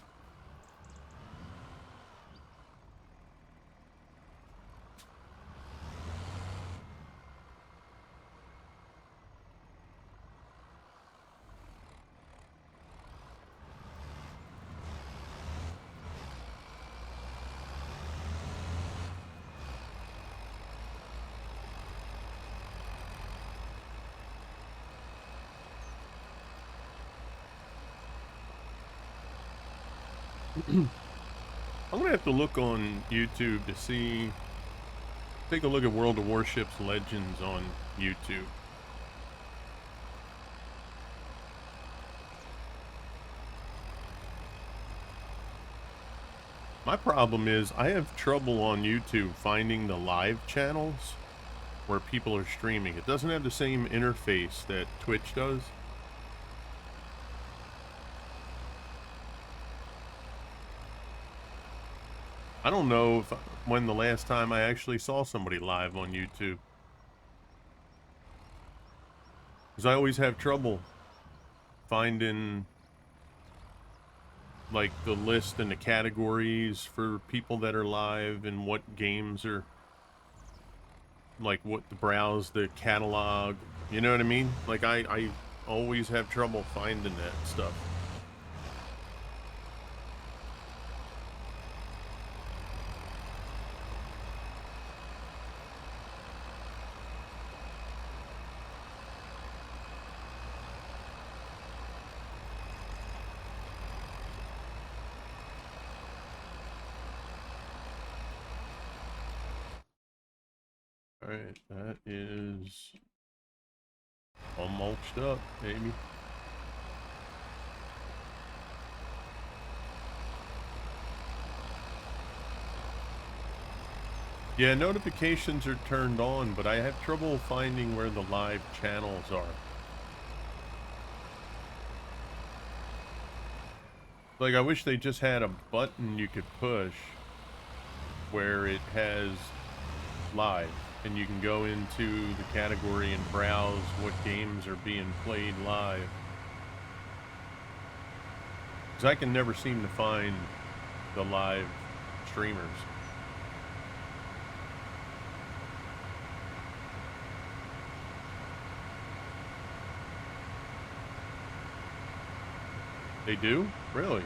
S1: I'm gonna have to look on YouTube to see, take a look at World of Warships Legends on YouTube. My problem is I have trouble on YouTube finding the live channels where people are streaming. It doesn't have the same interface that Twitch does. I don't know when the last time I actually saw somebody live on YouTube. Because I always have trouble finding like the list and the categories for people that are live and what games are, like what to browse the catalog. You know what I mean? Like I always have trouble finding that stuff. Alright, that is all mulched up, baby. Yeah, notifications are turned on, but I have trouble finding where the live channels are. Like, I wish they just had a button you could push where it has live, and you can go into the category and browse what games are being played live. Because I can never seem to find the live streamers. They do? Really?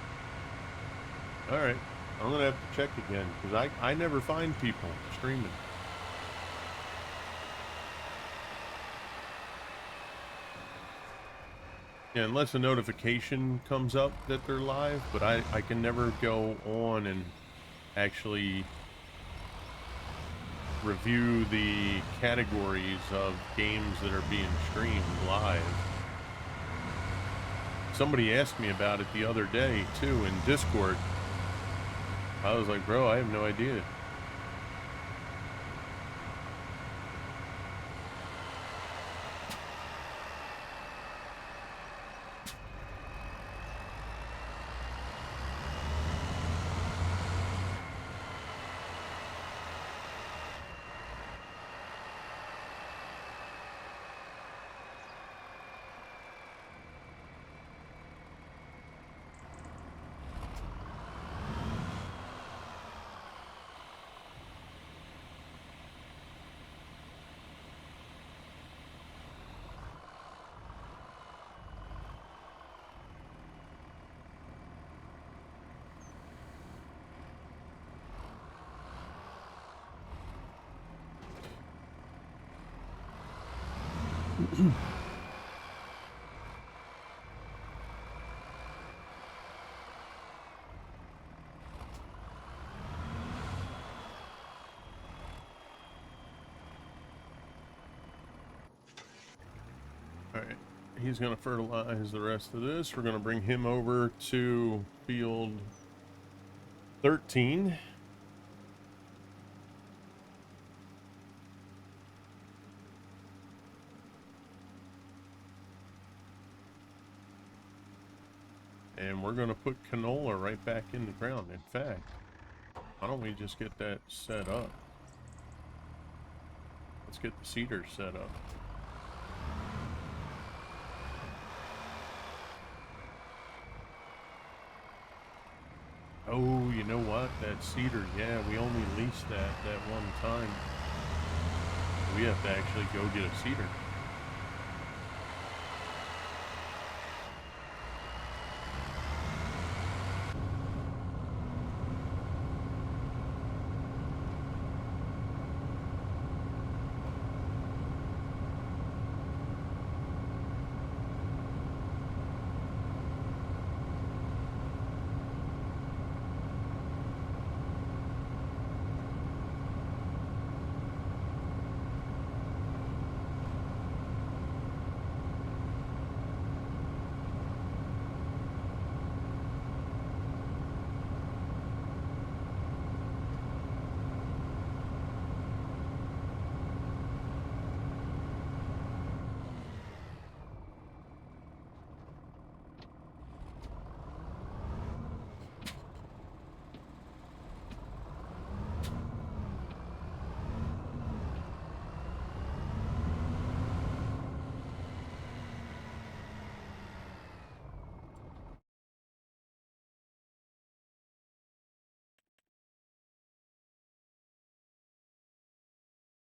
S1: Alright. I'm gonna have to check again, because I never find people streaming. Yeah, unless a notification comes up that they're live, but I can never go on and actually review the categories of games that are being streamed live. Somebody asked me about it the other day, too, in Discord. I was like, bro, I have no idea. he's going to fertilize the rest of this. We're going to bring him over to field 13. And we're going to put canola right back in the ground. In fact, why don't we just get that set up? Let's get the seeder set up. Oh, you know what? That seeder, yeah, we only leased that one time. We have to actually go get a seeder.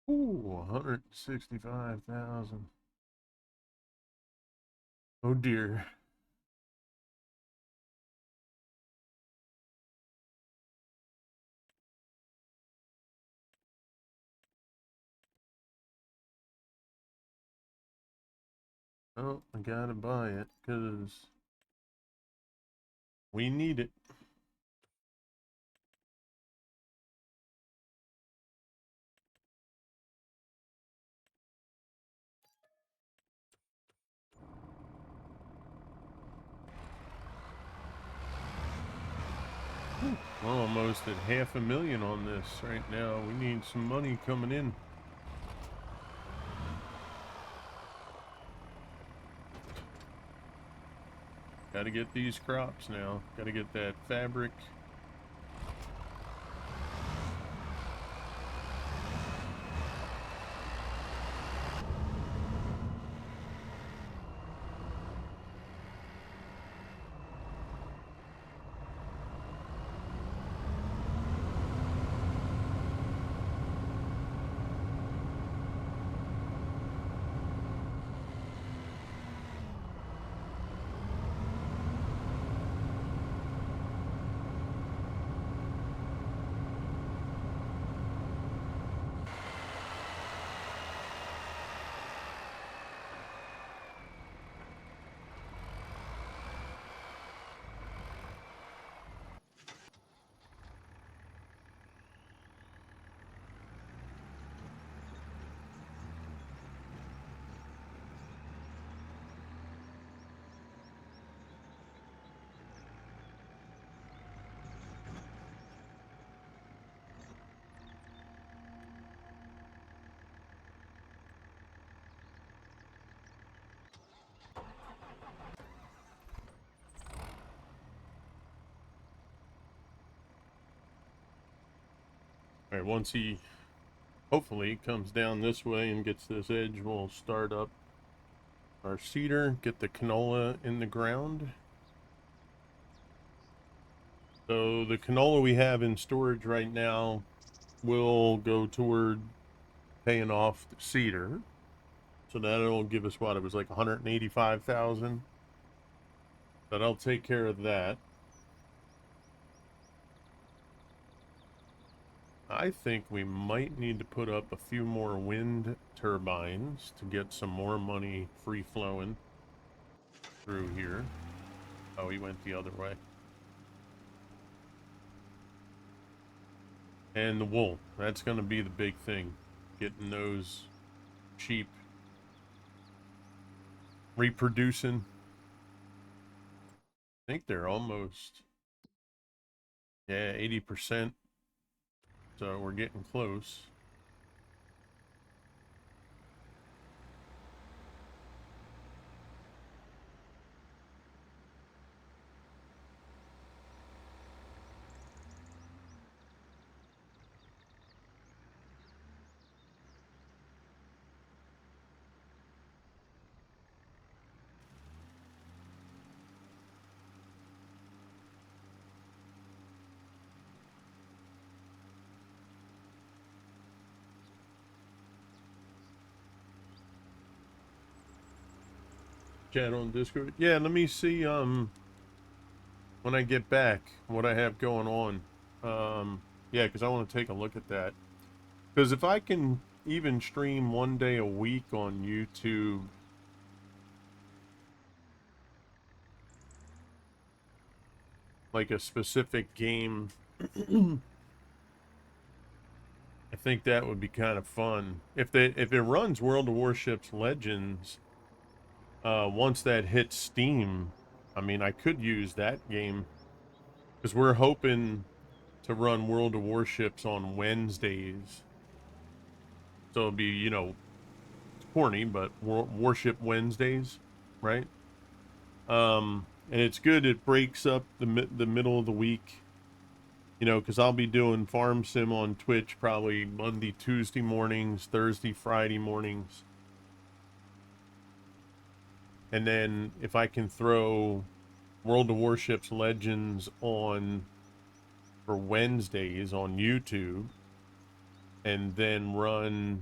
S1: Ooh, 165,000. Oh dear. Oh, I gotta buy it because we need it. We're almost at $500,000 on this right now. We need some money coming in. Gotta get these crops now. Gotta get that fabric. All right, once he hopefully comes down this way and gets this edge, we'll start up our seeder, get the canola in the ground. So the canola we have in storage right now will go toward paying off the seeder. So that'll give us what? It was like 185,000. That'll take care of that. I think we might need to put up a few more wind turbines to get some more money free flowing through here. Oh, he went the other way. And the wool. That's going to be the big thing. Getting those cheap. reproducing. I think they're almost, yeah, 80%. So we're getting close. Chat on Discord. Yeah, let me see when I get back what I have going on. Yeah, because I want to take a look at that. Because if I can even stream one day a week on YouTube, like a specific game, I think that would be kind of fun. If it runs World of Warships Legends, once that hits Steam, I mean, I could use that game because we're hoping to run World of Warships on Wednesdays. So it'll be, you know, it's corny, but Warship Wednesdays, right? And it's good. It breaks up the middle of the week, you know, because I'll be doing Farm Sim on Twitch probably Monday, Tuesday mornings, Thursday, Friday mornings. And then if I can throw World of Warships Legends on for Wednesdays on YouTube, and then run,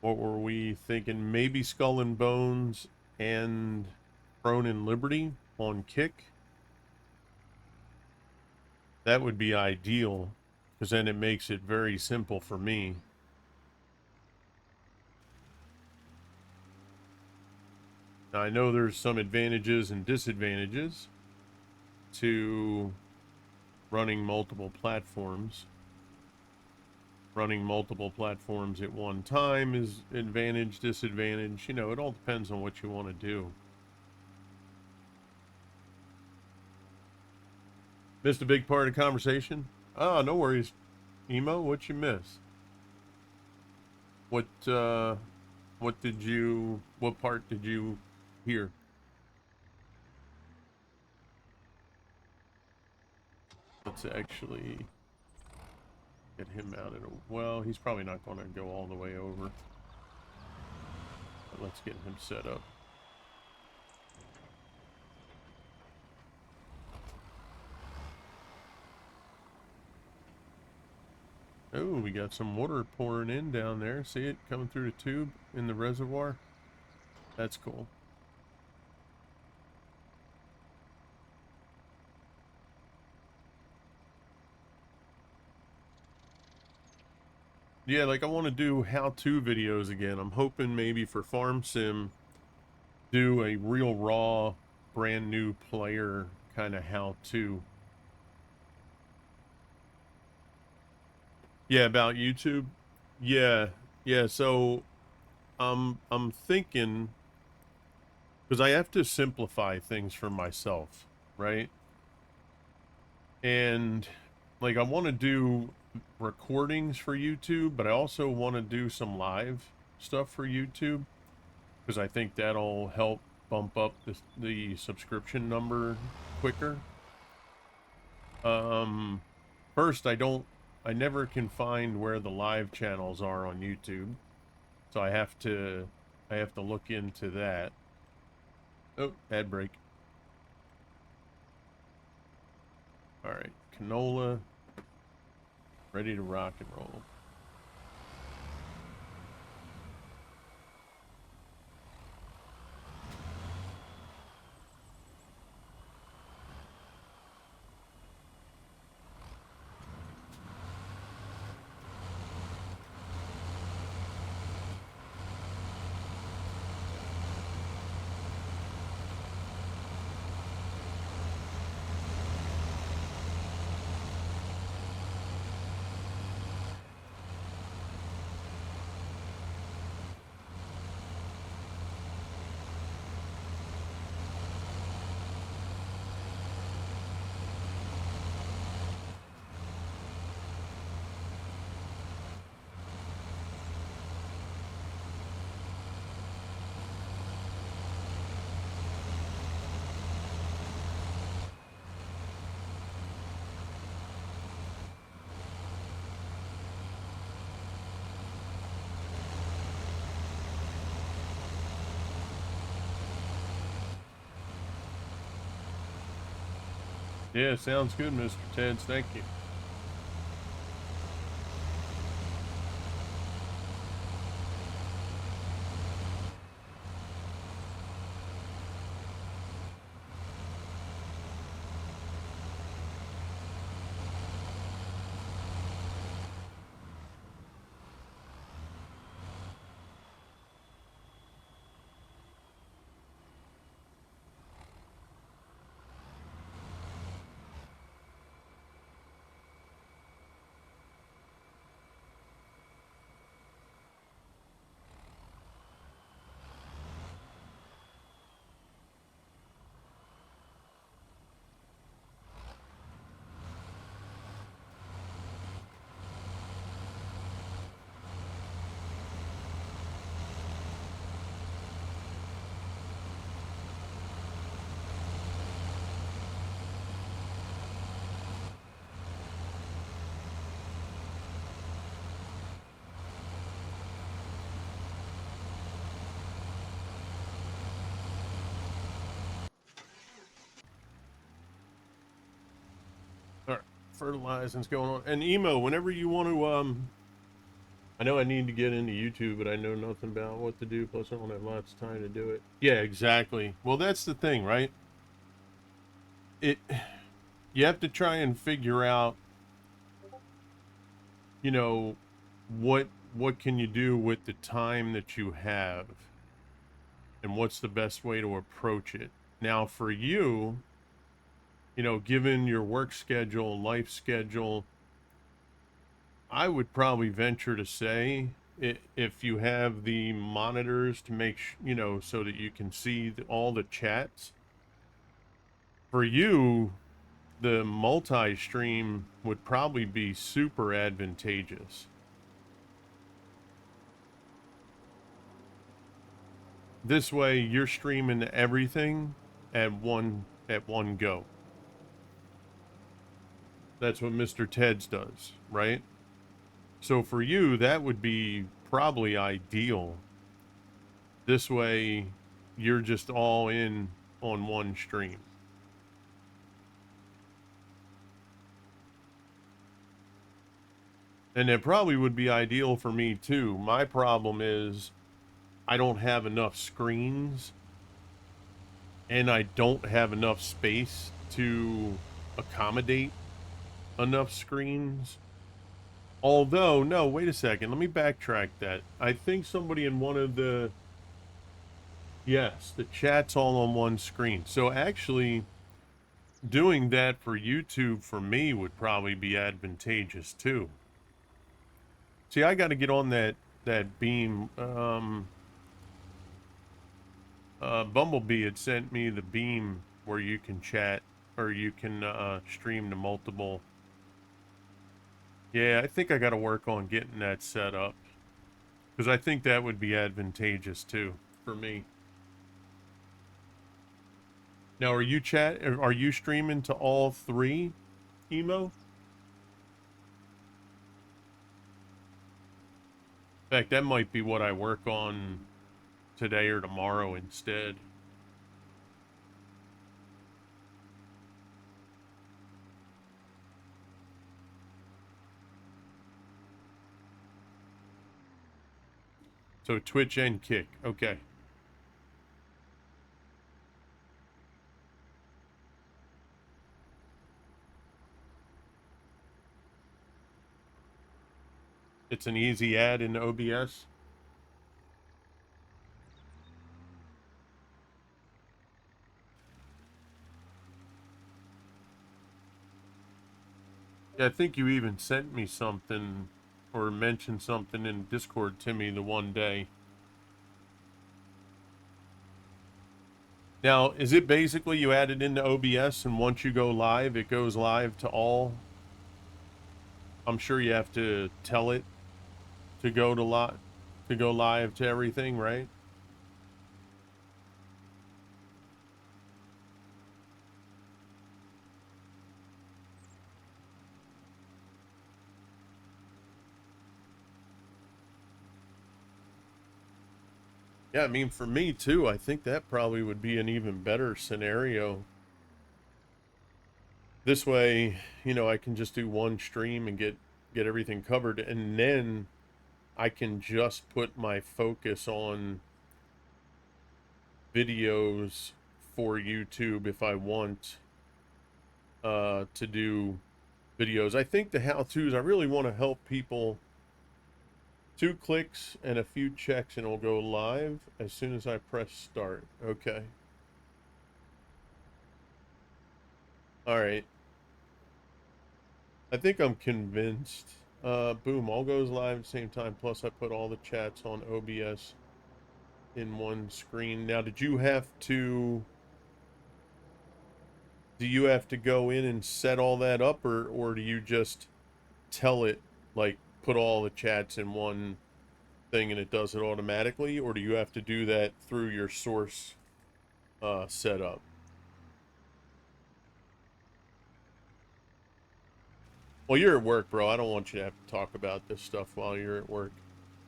S1: what were we thinking? Maybe Skull and Bones and Throne and Liberty on Kick. That would be ideal, because then it makes it very simple for me. Now, I know there's some advantages and disadvantages to running multiple platforms. Running multiple platforms at one time is advantage, disadvantage. You know, it all depends on what you want to do. Missed a big part of the conversation? Oh, no worries. Emo, what you miss? What part did you hear? Let's actually get him out of the, well, he's probably not going to go all the way over. But let's get him set up. Oh, we got some water pouring in down there. See it coming through the tube in the reservoir? That's cool. Yeah, like I want to do how-to videos again. I'm hoping maybe for Farm Sim, do a real raw, brand new player kind of how-to. Yeah, about YouTube. Yeah, yeah. So I'm thinking, because I have to simplify things for myself, right? And like I want to do recordings for YouTube, but I also want to do some live stuff for YouTube, because I think that'll help bump up the subscription number quicker. First, I never can find where the live channels are on YouTube, so I have to look into that. Oh, ad break. All right, canola, ready to rock and roll. Yeah, sounds good, Mr. Teds. Thank you. All right, fertilizing's going on. And Emo, whenever you want to, I know I need to get into YouTube, but I know nothing about what to do. Plus, I don't have lots of time to do it. Yeah, exactly. Well, that's the thing, right? It, you have to try and figure out, you know, what can you do with the time that you have, and what's the best way to approach it. Now, for you, given your work schedule, life schedule, I would probably venture to say, if you have the monitors to make so that you can see all the chats, for you the multi-stream would probably be super advantageous. This way you're streaming everything at one go. That's what Mr. Ted's does, right? So for you, that would be probably ideal. This way, you're just all in on one stream. And it probably would be ideal for me too. My problem is I don't have enough screens, and I don't have enough space to accommodate enough screens. Although, no, wait a second. Let me backtrack that. I think somebody in one of yes, the chat's all on one screen. So actually, doing that for YouTube for me would probably be advantageous too. See, I got to get on that beam. Bumblebee had sent me the beam where you can chat, or you can stream to multiple. Yeah, I think I got to work on getting that set up, because I think that would be advantageous too for me. Now, Are you streaming to all three, Emo? In fact, that might be what I work on today or tomorrow instead. So Twitch and Kick. Okay. It's an easy add in OBS. Yeah, I think you even sent me something or mentioned something in Discord to me the one day. Now, is it basically you add it into OBS, and once you go live, it goes live to all? I'm sure you have to tell it to go live to everything, right? Yeah, I mean, for me too, I think that probably would be an even better scenario. This way, you know, I can just do one stream and get everything covered, and then I can just put my focus on videos for YouTube if I want to do videos. I think the how-tos, I really want to help people. 2 clicks and a few checks and it'll go live as soon as I press start. Okay. All right. I think I'm convinced. Boom, all goes live at the same time. Plus I put all the chats on OBS in one screen. Now, do you have to go in and set all that up, or do you just tell it, like, put all the chats in one thing and it does it automatically, or do you have to do that through your source setup? Well, you're at work, bro. I don't want you to have to talk about this stuff while you're at work.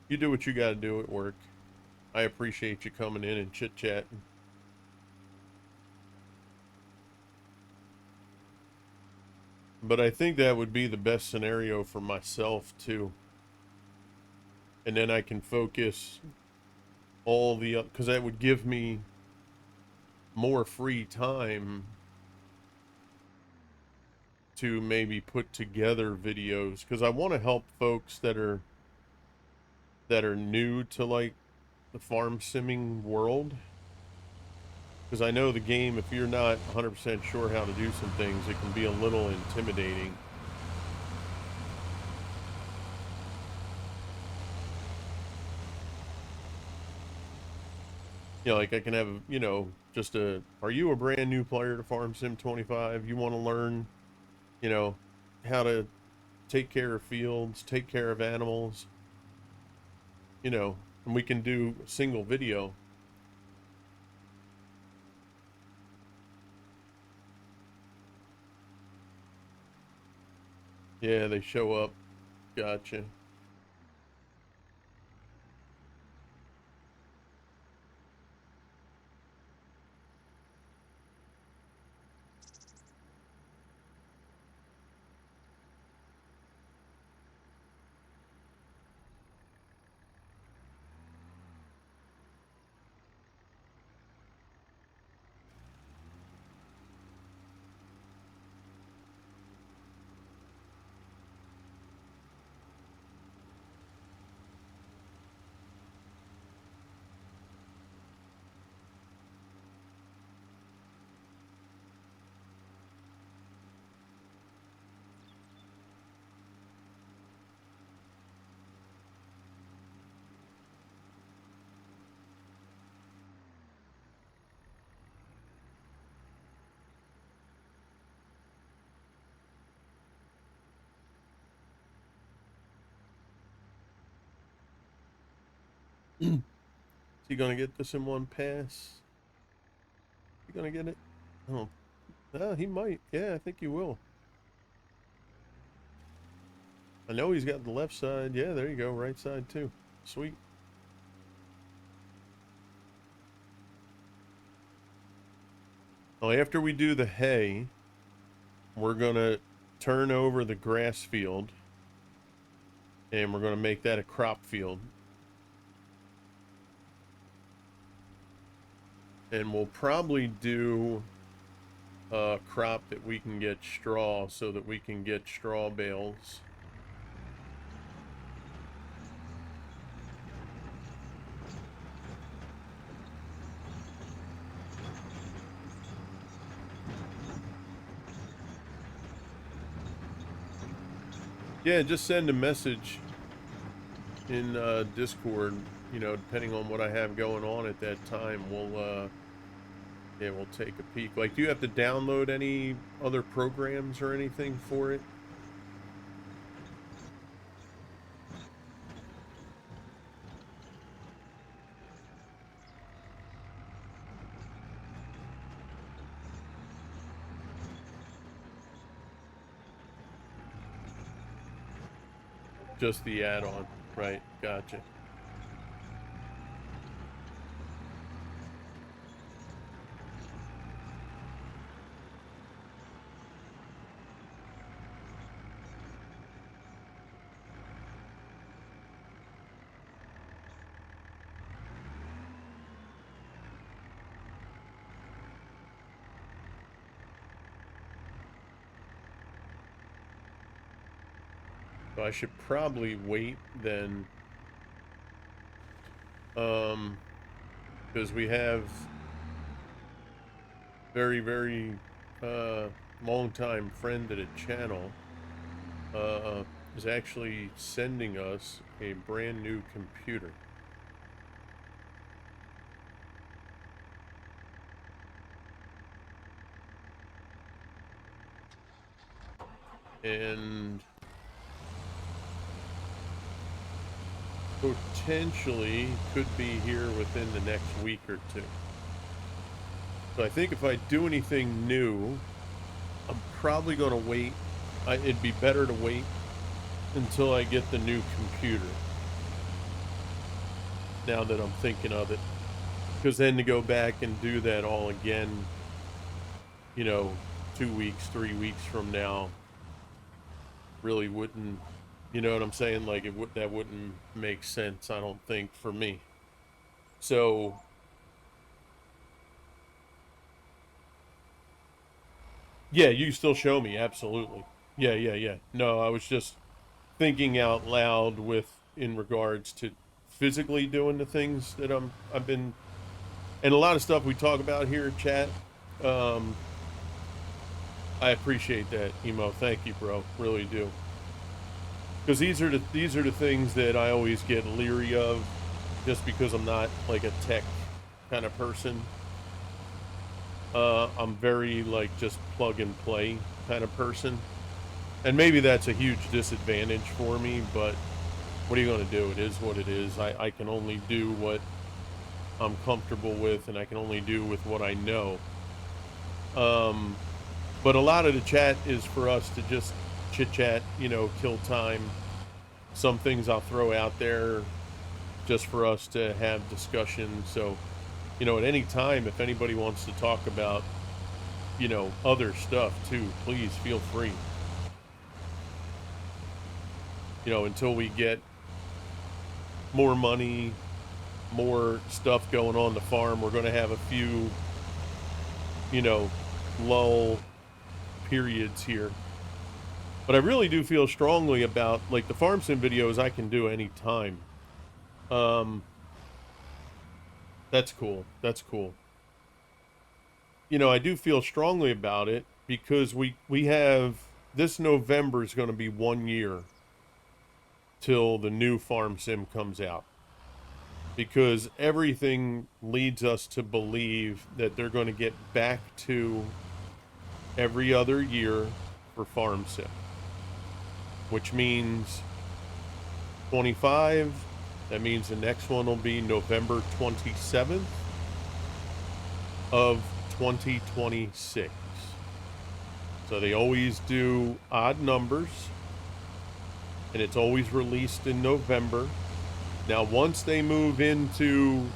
S1: You do what you got to do at work. I appreciate you coming in and chit-chatting. But I think that would be the best scenario for myself, too. And then I can focus all the... Because that would give me more free time to maybe put together videos. Because I want to help folks that are new to, like, the farm simming world. Because I know the game, if you're not 100% sure how to do some things, it can be a little intimidating. You know, like I can have, you know, just are you a brand new player to Farm Sim 25? You want to learn, you know, how to take care of fields, take care of animals, you know, and we can do a single video. Yeah, they show up. Gotcha. Is he gonna get this in one pass? He gonna get it? Oh, he might. Yeah, I think he will. I know he's got the left side. Yeah, there you go. Right side too. Sweet. Well, after we do the hay, we're gonna turn over the grass field and we're gonna make that a crop field. And we'll probably do a crop that we can get straw so that we can get straw bales. Yeah, just send a message in Discord, you know, depending on what I have going on at that time. Yeah, we'll take a peek. Like, do you have to download any other programs or anything for it? Just the add-on, right? Gotcha. So I should probably wait then, because we have very long time friend of the channel is actually sending us a brand new computer. And potentially could be here within the next week or two. So I think if I do anything new, I'm probably going to wait. It'd be better to wait until I get the new computer. Now that I'm thinking of it. Because then to go back and do that all again, 2 weeks, 3 weeks from now, really wouldn't, you know what I'm saying? Like that wouldn't make sense, I don't think, for me. So yeah, you still show me, absolutely. Yeah. No, I was just thinking out loud in regards to physically doing the things that I've been, and a lot of stuff we talk about here, chat. Um, I appreciate that, Emo. Thank you, bro. Really do. Because these are the things that I always get leery of, just because I'm not like a tech kind of person. I'm very like just plug and play kind of person, and maybe that's a huge disadvantage for me. But what are you going to do? It is what it is. I can only do what I'm comfortable with, and I can only do with what I know. But a lot of the chat is for us to just chit chat, kill time. Some things I'll throw out there just for us to have discussion. So, at any time, if anybody wants to talk about, other stuff too, please feel free. Until we get more money, more stuff going on the farm, we're going to have a few, lull periods here. But I really do feel strongly about, like, the farm sim videos I can do anytime. That's cool. That's cool. I do feel strongly about it because we have, this November is going to be 1 year till the new farm sim comes out. Because everything leads us to believe that they're going to get back to every other year for farm sim. Which means 25, that means the next one will be November 27th of 2026. So they always do odd numbers, and it's always released in November. Now, once they move into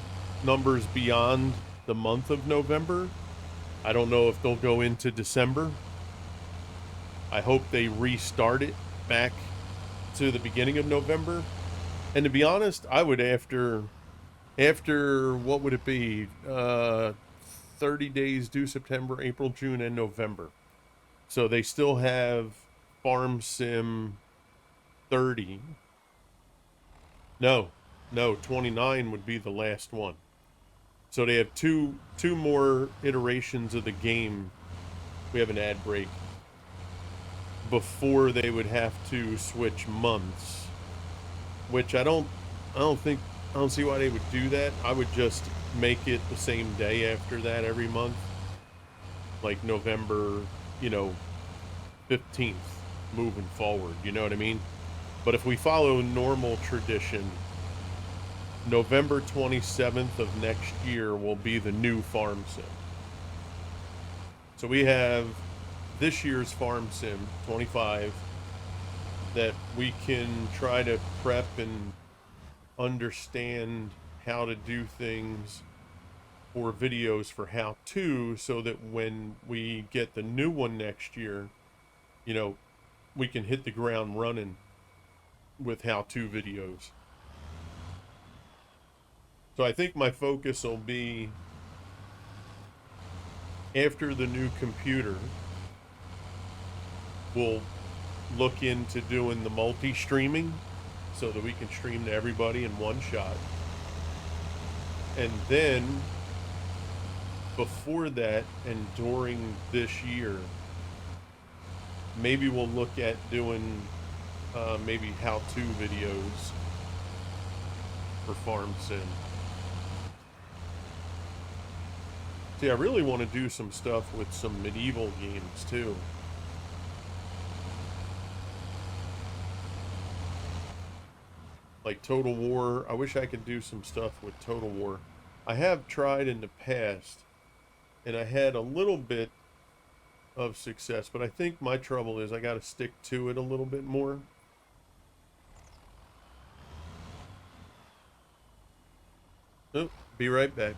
S1: numbers beyond the month of November, I don't know if they'll go into December. I hope they restart it back to the beginning of November. And to be honest, I would after what would it be? 30 days due September, April, June, and November. So they still have Farm Sim 30. No, 29 would be the last one. So they have two more iterations of the game. We have an ad break before they would have to switch months, which I don't see why they would do that. I would just make it the same day after that every month, like November, 15th moving forward. You know what I mean? But if we follow normal tradition, November 27th of next year will be the new farm sim. So we have this year's farm sim 25 that we can try to prep and understand how to do things for videos for how to, so that when we get the new one next year, we can hit the ground running with how to videos. So I think my focus will be, after the new computer, we'll look into doing the multi-streaming so that we can stream to everybody in one shot. And then before that and during this year, maybe we'll look at doing maybe how-to videos for Farm Sim. See, I really want to do some stuff with some medieval games too. Like Total War. I wish I could do some stuff with Total War. I have tried in the past, and I had a little bit of success, but I think my trouble is I got to stick to it a little bit more. Oh, be right back.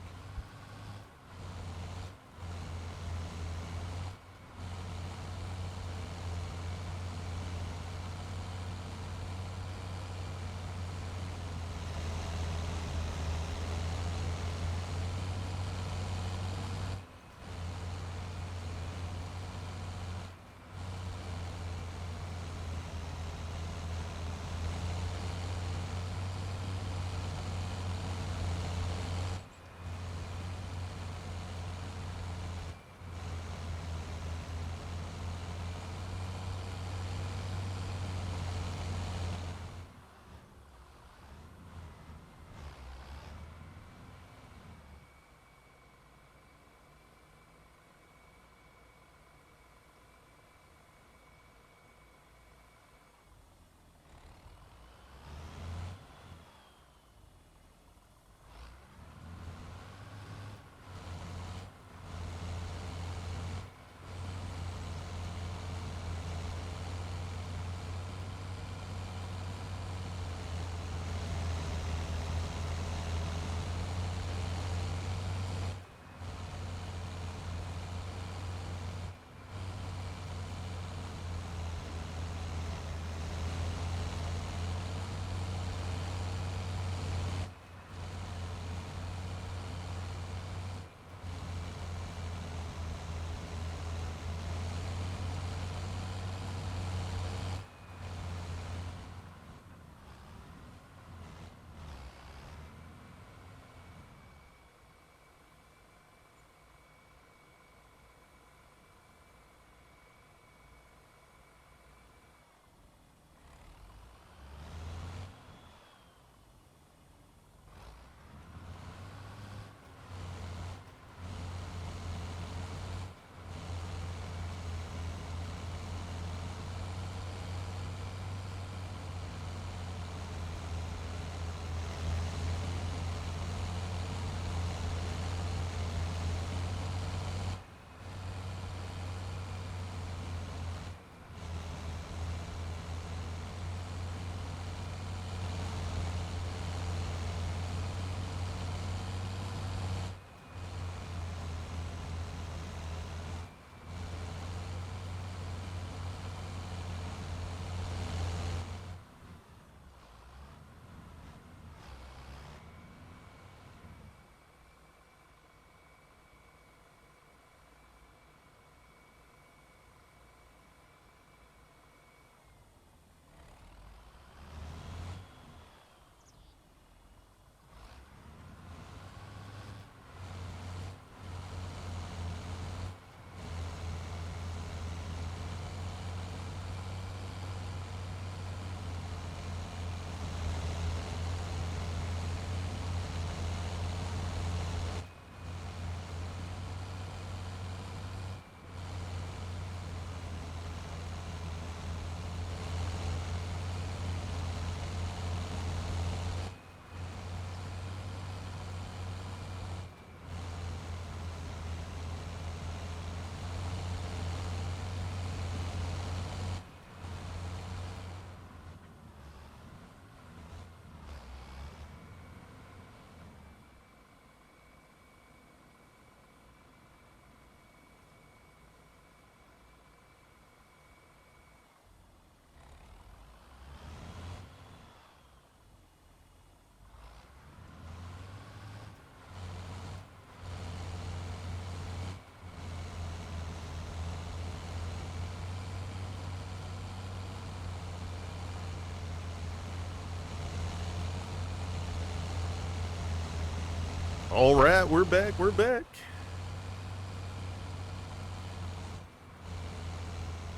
S1: All right, we're back. We're back.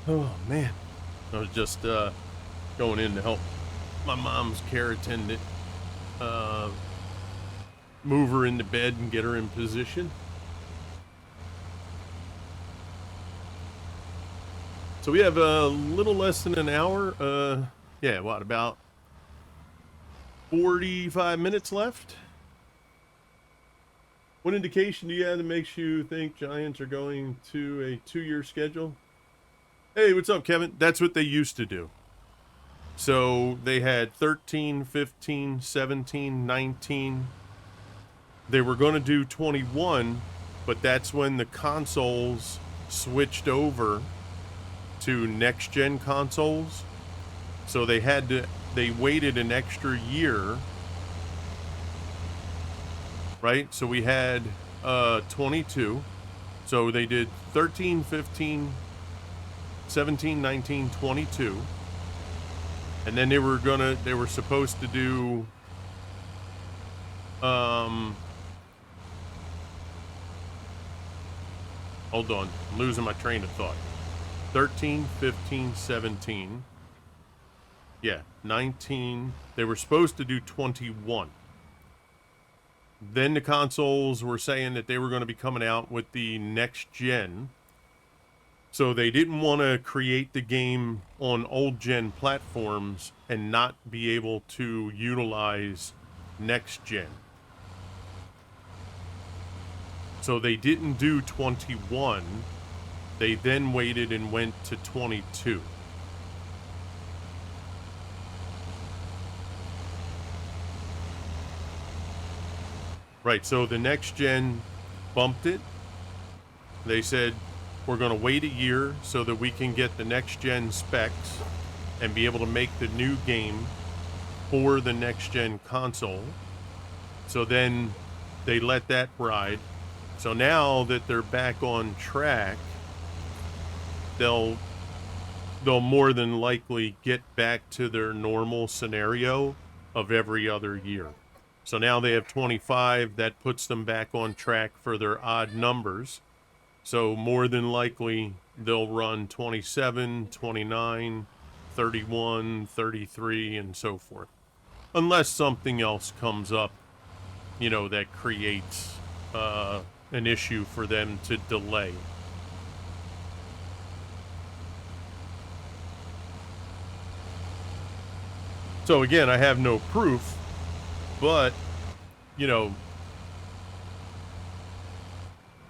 S1: Oh man, I was just going in to help my mom's care attendant move her into bed and get her in position. So we have a little less than an hour. Yeah, what, about 45 minutes left? What indication do you have that makes you think Giants are going to a 2-year schedule? Hey, what's up, Kevin? That's what they used to do. So they had 13, 15, 17, 19. They were going to do 21, but that's when the consoles switched over to next-gen consoles. So they waited an extra year, right? So we had 22. So they did 13, 15, 17, 19, 22. And then they were supposed to do hold on, I'm losing my train of thought. 13, 15, 17. Yeah, 19. They were supposed to do 21. Then the consoles were saying that they were going to be coming out with the next gen. So they didn't want to create the game on old gen platforms and not be able to utilize next gen. So they didn't do 21. They then waited and went to 22. Right, so the next gen bumped it. They said, we're going to wait a year so that we can get the next gen specs and be able to make the new game for the next gen console. So then they let that ride. So now that they're back on track, they'll more than likely get back to their normal scenario of every other year. So now they have 25. That puts them back on track for their odd numbers. So more than likely, they'll run 27, 29, 31, 33, and so forth. Unless something else comes up, that creates an issue for them to delay. So again, I have no proof, but,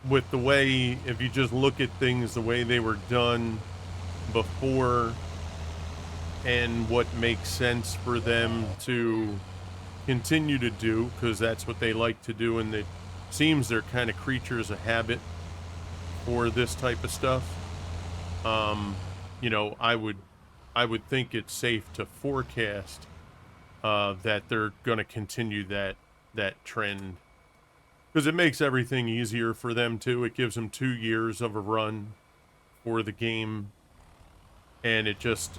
S1: with the way, if you just look at things the way they were done before and what makes sense for them to continue to do, because that's what they like to do, and it seems they're kind of creatures of habit for this type of stuff. I would think it's safe to forecast that they're going to continue that trend, because it makes everything easier for them too. It gives them 2 years of a run for the game, and it just,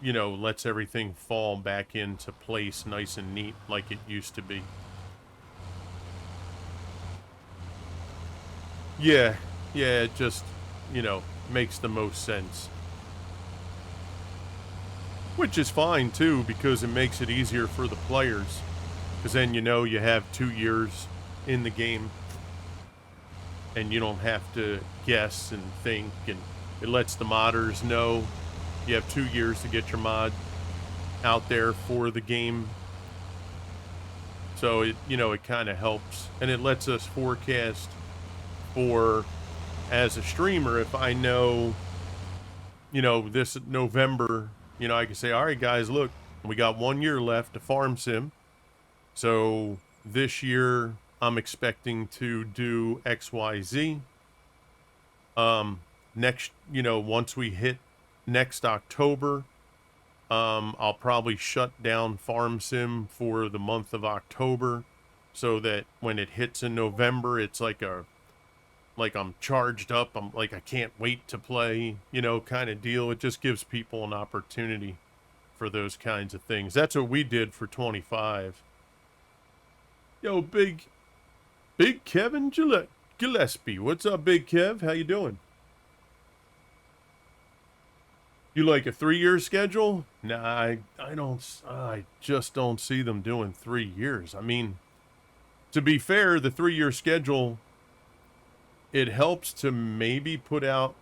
S1: lets everything fall back into place nice and neat like it used to be. Yeah, it just, makes the most sense. Which is fine too, because it makes it easier for the players. Because then you have 2 years in the game, and you don't have to guess and think, and it lets the modders know you have 2 years to get your mod out there for the game. So it kind of helps, and it lets us forecast for, as a streamer, if I know, this November, I can say, all right, guys, look, we got 1 year left to farm sim. So this year I'm expecting to do XYZ. Next, once we hit next October, I'll probably shut down farm sim for the month of October, so that when it hits in November, it's like I'm charged up. I'm like, I can't wait to play, kind of deal. It just gives people an opportunity for those kinds of things. That's what we did for 25. Yo, big Big Kevin Gillespie. What's up, Big Kev? How you doing? You like a 3-year schedule? Nah, I don't. I just don't see them doing 3 years. I mean, to be fair, the 3-year schedule, it helps to maybe put out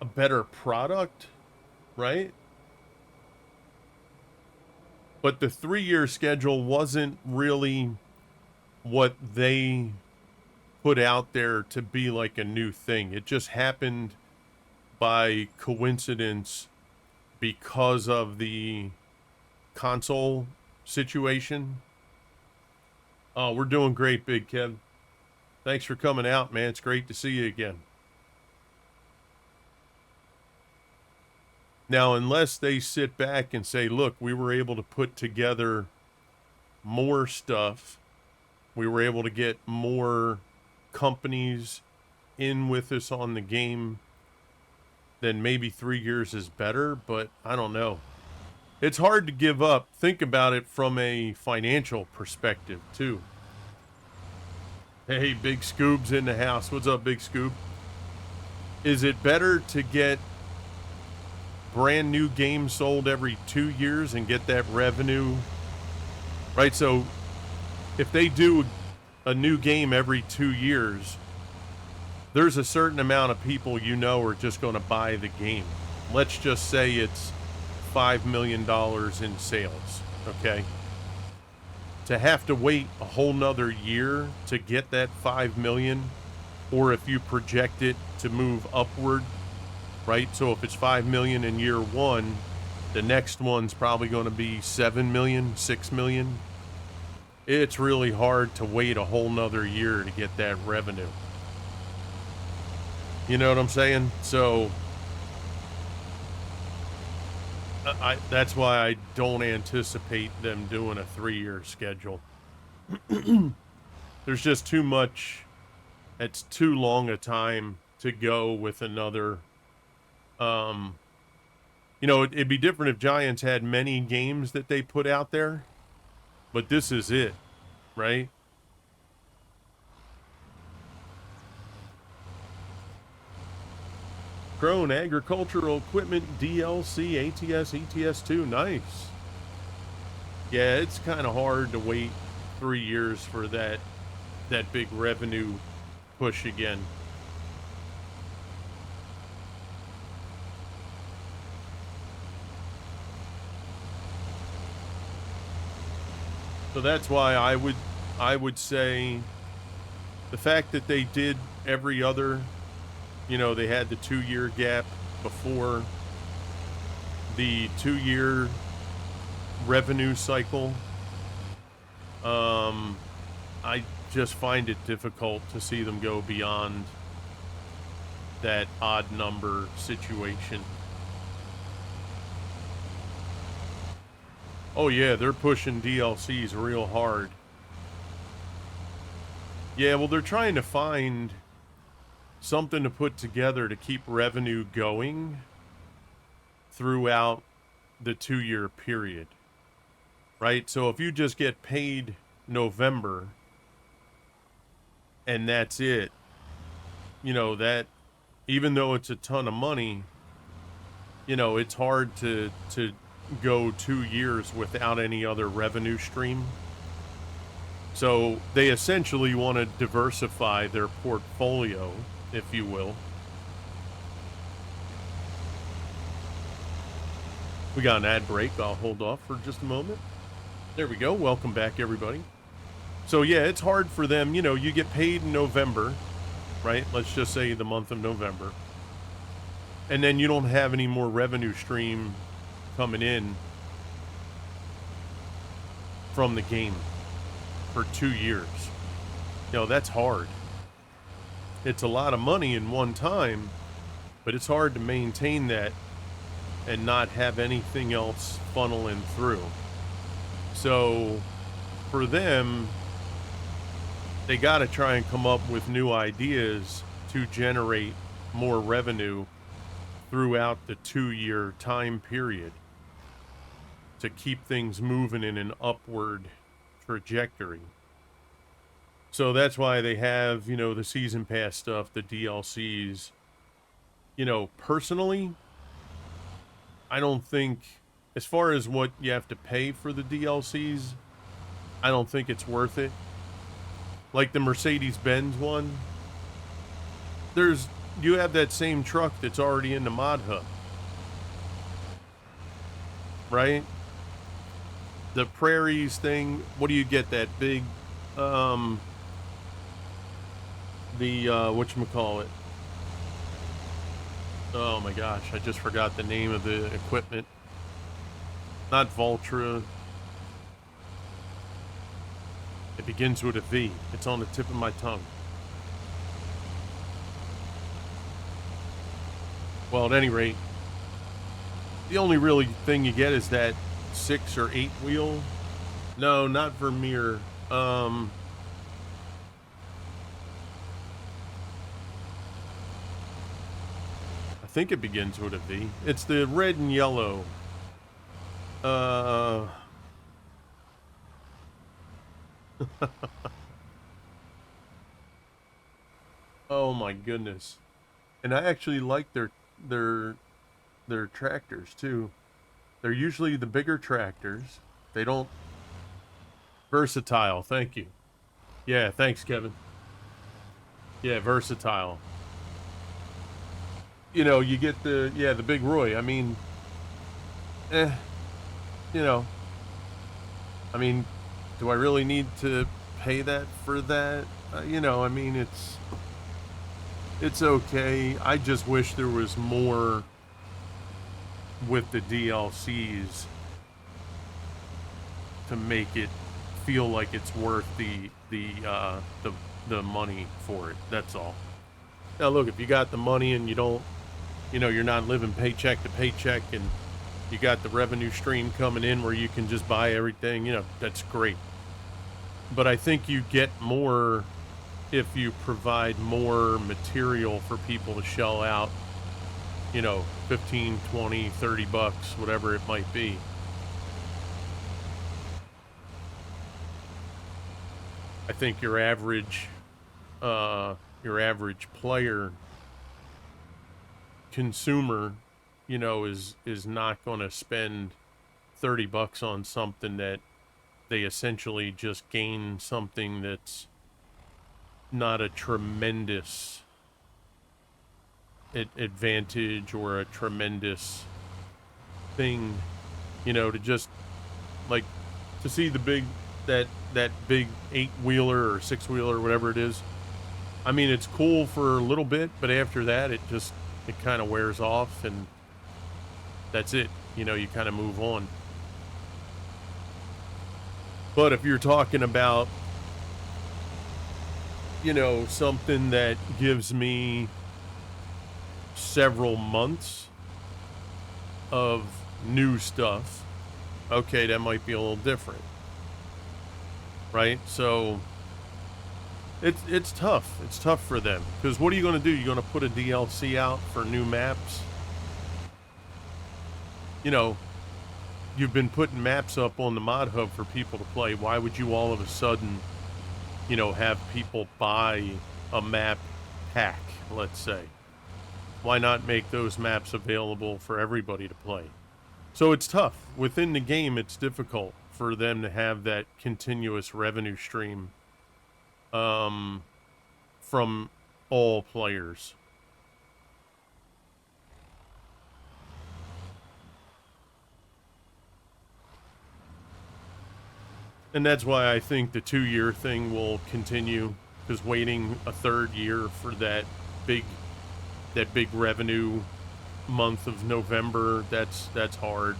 S1: a better product, right? But the 3-year schedule wasn't really what they put out there to be like a new thing. It just happened by coincidence because of the console situation. Oh, we're doing great, Big Kev. Thanks for coming out, man. It's great to see you again. Now, unless they sit back and say, look, we were able to put together more stuff, we were able to get more companies in with us on the game, then maybe 3 years is better, but I don't know. It's hard to give up. Think about it from a financial perspective, too. Hey, Big Scoob's in the house. What's up, Big Scoob? Is it better to get brand new games sold every 2 years and get that revenue? Right, so if they do a new game every 2 years, there's a certain amount of people are just going to buy the game. Let's just say it's $5 million in sales, okay? To have to wait a whole nother year to get that 5 million, or if you project it to move upward, right? So if it's 5 million in year one, the next one's probably going to be 7 million, 6 million. It's really hard to wait a whole nother year to get that revenue. You know what I'm saying? So that's why I don't anticipate them doing a 3-year schedule. There's just too much. It's too long a time to go with another. It'd be different if Giants had many games that they put out there, but this is it, right? Grown agricultural equipment DLC ATS ETS2, nice. Yeah, it's kind of hard to wait 3 years for that big revenue push again. So that's why I would say the fact that they did every other, they had the 2-year gap before the 2-year revenue cycle. I just find it difficult to see them go beyond that odd number situation. Oh yeah, they're pushing DLCs real hard. Yeah, well, they're trying to find something to put together to keep revenue going throughout the 2-year period, right? So if you just get paid November and that's it, that even though it's a ton of money, it's hard to go 2 years without any other revenue stream. So they essentially want to diversify their portfolio, if you will. We got an ad break. I'll hold off for just a moment. There we go. Welcome back, everybody. So yeah, it's hard for them. You get paid in November, right? Let's just say the month of November. And then you don't have any more revenue stream coming in from the game for 2 years. That's hard. It's a lot of money in one time, but it's hard to maintain that and not have anything else funneling through. So for them, they got to try and come up with new ideas to generate more revenue throughout the 2-year time period to keep things moving in an upward trajectory. So that's why they have, you know, the season pass stuff, the DLCs. You know, personally, I don't think, as far as what you have to pay for the DLCs, I don't think it's worth it. Like the Mercedes-Benz one, you have that same truck that's already in the mod hub, right? The Prairies thing, what do you get, that big, whatchamacallit? Oh my gosh, I just forgot the name of the equipment. Not Voltra. It begins with a V. It's on the tip of my tongue. Well, at any rate, the only really thing you get is that 6 or 8 wheel. No, not Vermeer. I think it begins with a V. It's the red and yellow. Oh my goodness. And I actually like their tractors too. They're usually the bigger tractors. They don't. Versatile, thank you. Yeah, thanks, Kevin. Yeah, versatile. You know, you get the big Roy. I mean, you know, I mean, do I really need to pay that for that? You know, I mean, it's okay. I just wish there was more with the DLCs to make it feel like it's worth the money for it. That's all. Now look, if you got the money and you don't, you know, you're not living paycheck to paycheck and you got the revenue stream coming in where you can just buy everything, you know, that's great. But I think you get more if you provide more material for people to shell out, you know, 15, 20, 30 bucks, whatever it might be. I think your average player consumer, you know, is not going to spend 30 bucks on something that they essentially just gain something that's not a tremendous advantage or a tremendous thing, you know, to just like to see the big that big 8-wheeler or 6-wheeler or whatever it is. I mean, it's cool for a little bit, but after that it kind of wears off and that's it. You know, you kind of move on. But if you're talking about, you know, something that gives me several months of new stuff, okay, that might be a little different, right? So it's tough. It's tough for them because what are you going to do? You're going to put a DLC out for new maps? You know, you've been putting maps up on the mod hub for people to play. Why would you all of a sudden, you know, have people buy a map pack, let's say? Why not make those maps available for everybody to play? So it's tough. Within the game, it's difficult for them to have that continuous revenue stream from all players. And that's why I think the 2-year thing will continue, because waiting a third year for that big revenue month of November, that's hard.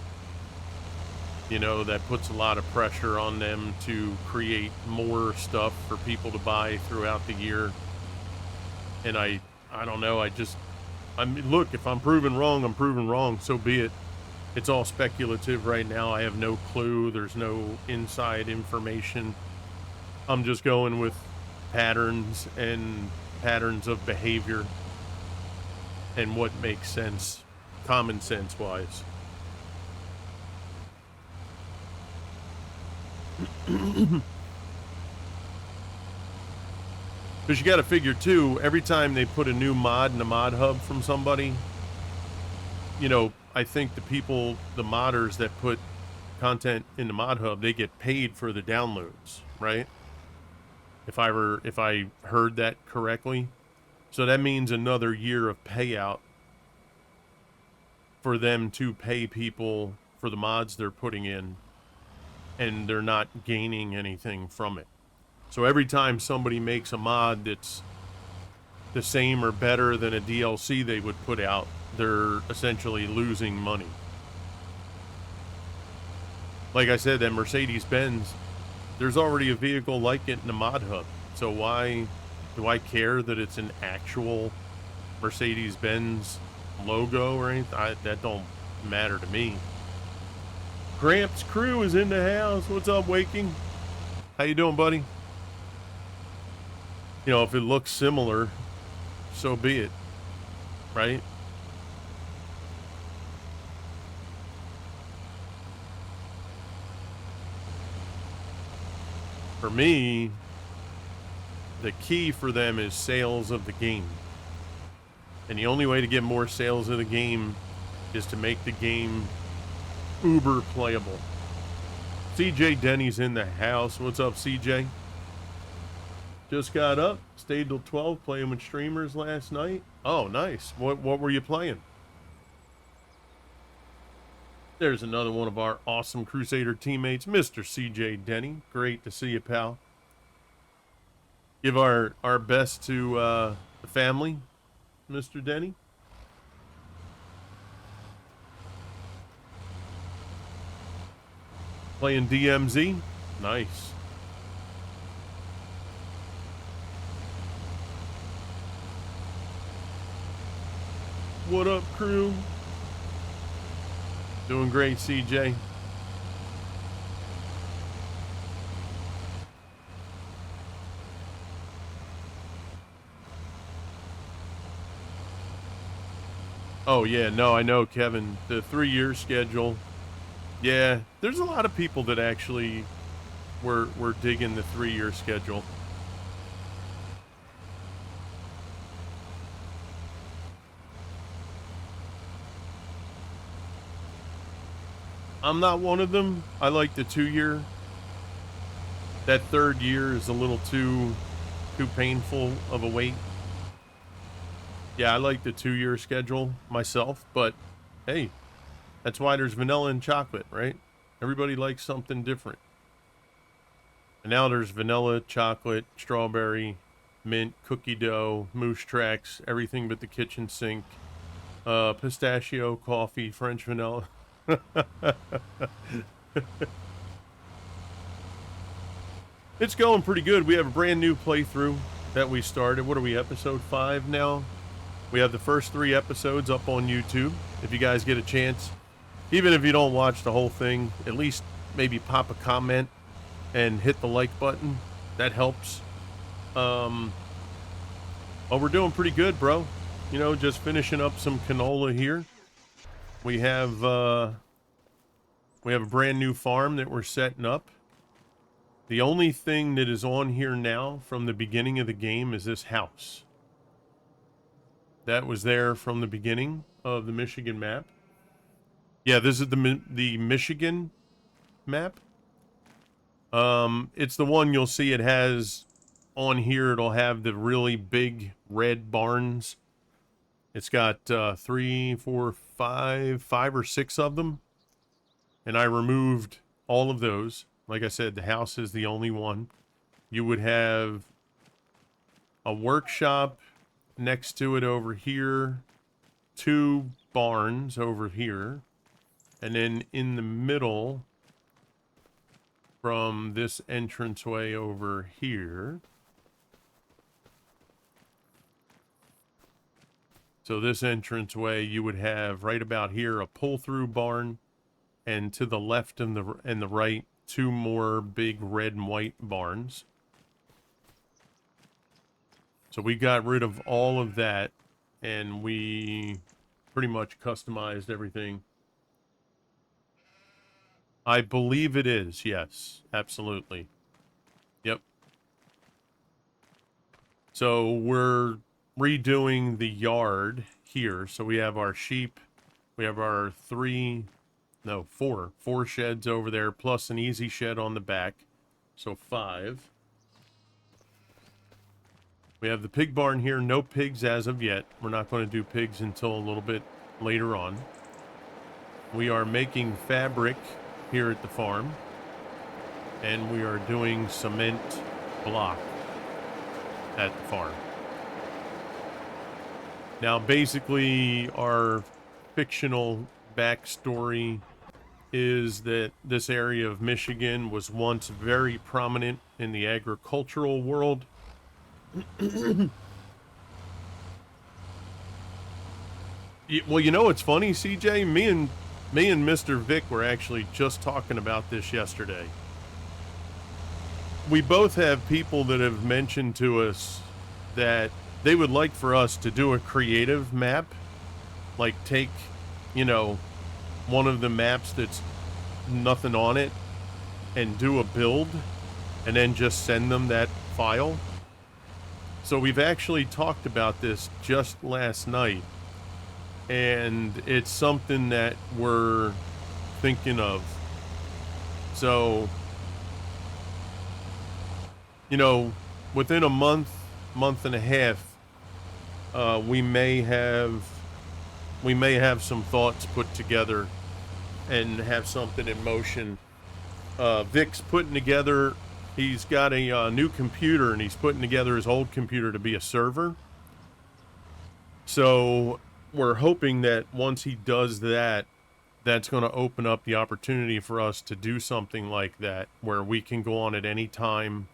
S1: You know, that puts a lot of pressure on them to create more stuff for people to buy throughout the year. And I don't know, I mean, look, if I'm proven wrong, I'm proven wrong, so be it. It's all speculative right now. I have no clue. There's no inside information. I'm just going with patterns and patterns of behavior and what makes sense, common sense wise. Because you got to figure, too, every time they put a new mod in the mod hub from somebody, you know, I think the people, the modders that put content in the mod hub, they get paid for the downloads, right? If I heard that correctly. So that means another year of payout for them to pay people for the mods they're putting in, and they're not gaining anything from it. So every time somebody makes a mod that's the same or better than a DLC they would put out, they're essentially losing money. Like I said, that Mercedes-Benz, there's already a vehicle like it in the mod hub. So why do I care that it's an actual Mercedes-Benz logo or anything? That don't matter to me. Gramps Crew is in the house. What's up, Waking? How you doing, buddy? You know, if it looks similar, so be it, right? For me, the key for them is sales of the game. And the only way to get more sales of the game is to make the game uber playable. CJ Denny's in the house. What's up, CJ? Just got up, stayed till 12 playing with streamers last night. Oh, nice. What were you playing? There's another one of our awesome Crusader teammates, Mr. CJ Denny. Great to see you, pal. Give our best to the family, Mr. Denny. Playing DMZ. Nice. What up, crew? Doing great, CJ. Oh, yeah, no, I know, Kevin. The 3-year schedule. Yeah, there's a lot of people that actually were digging the 3-year schedule. I'm not one of them. I like the 2-year. That 3rd year is a little too painful of a wait. Yeah, I like the 2-year schedule myself, but hey, that's why there's vanilla and chocolate, right? Everybody likes something different. And now there's vanilla, chocolate, strawberry, mint, cookie dough, moose tracks, everything but the kitchen sink, pistachio, coffee, French vanilla. It's going pretty good. We have a brand new playthrough that we started. What are we, episode 5 now? We have the first 3 episodes up on YouTube. If you guys get a chance, even if you don't watch the whole thing, at least maybe pop a comment and hit the like button. That helps. Well, we're doing pretty good, bro. You know, just finishing up some canola here. We have a brand new farm that we're setting up. The only thing that is on here now from the beginning of the game is this house. That was there from the beginning of the Michigan map. Yeah, this is the Michigan map. It's the one you'll see it has on here. It'll have the really big red barns. It's got 3, 4, 5 or 6 of them. And I removed all of those. Like I said, the house is the only one. You would have a workshop next to it over here. 2 barns over here. And then in the middle, from this entranceway over here. So this entranceway, you would have right about here a pull-through barn, and to the left and the right, 2 more big red and white barns. So we got rid of all of that, and we pretty much customized everything. I believe it is, yes, absolutely. Yep. So we're redoing the yard here. So we have our sheep, we have our four sheds over there, plus an easy shed on the back. So 5. We have the pig barn here. No pigs as of yet. We're not going to do pigs until a little bit later on. We are making fabric here at the farm. And we are doing cement block at the farm. Now, basically, our fictional backstory is that this area of Michigan was once very prominent in the agricultural world. Well, you know what's funny, CJ? Me and Mr. Vic were actually just talking about this yesterday. We both have people that have mentioned to us that they would like for us to do a creative map, like take, you know, one of the maps that's nothing on it and do a build and then just send them that file. So we've actually talked about this just last night, and it's something that we're thinking of. So, you know, within a month and a half, we may have some thoughts put together and have something in motion. Vic's putting together, he's got a new computer, and he's putting together his old computer to be a server. So we're hoping that once he does that, that's going to open up the opportunity for us to do something like that, where we can go on at any time.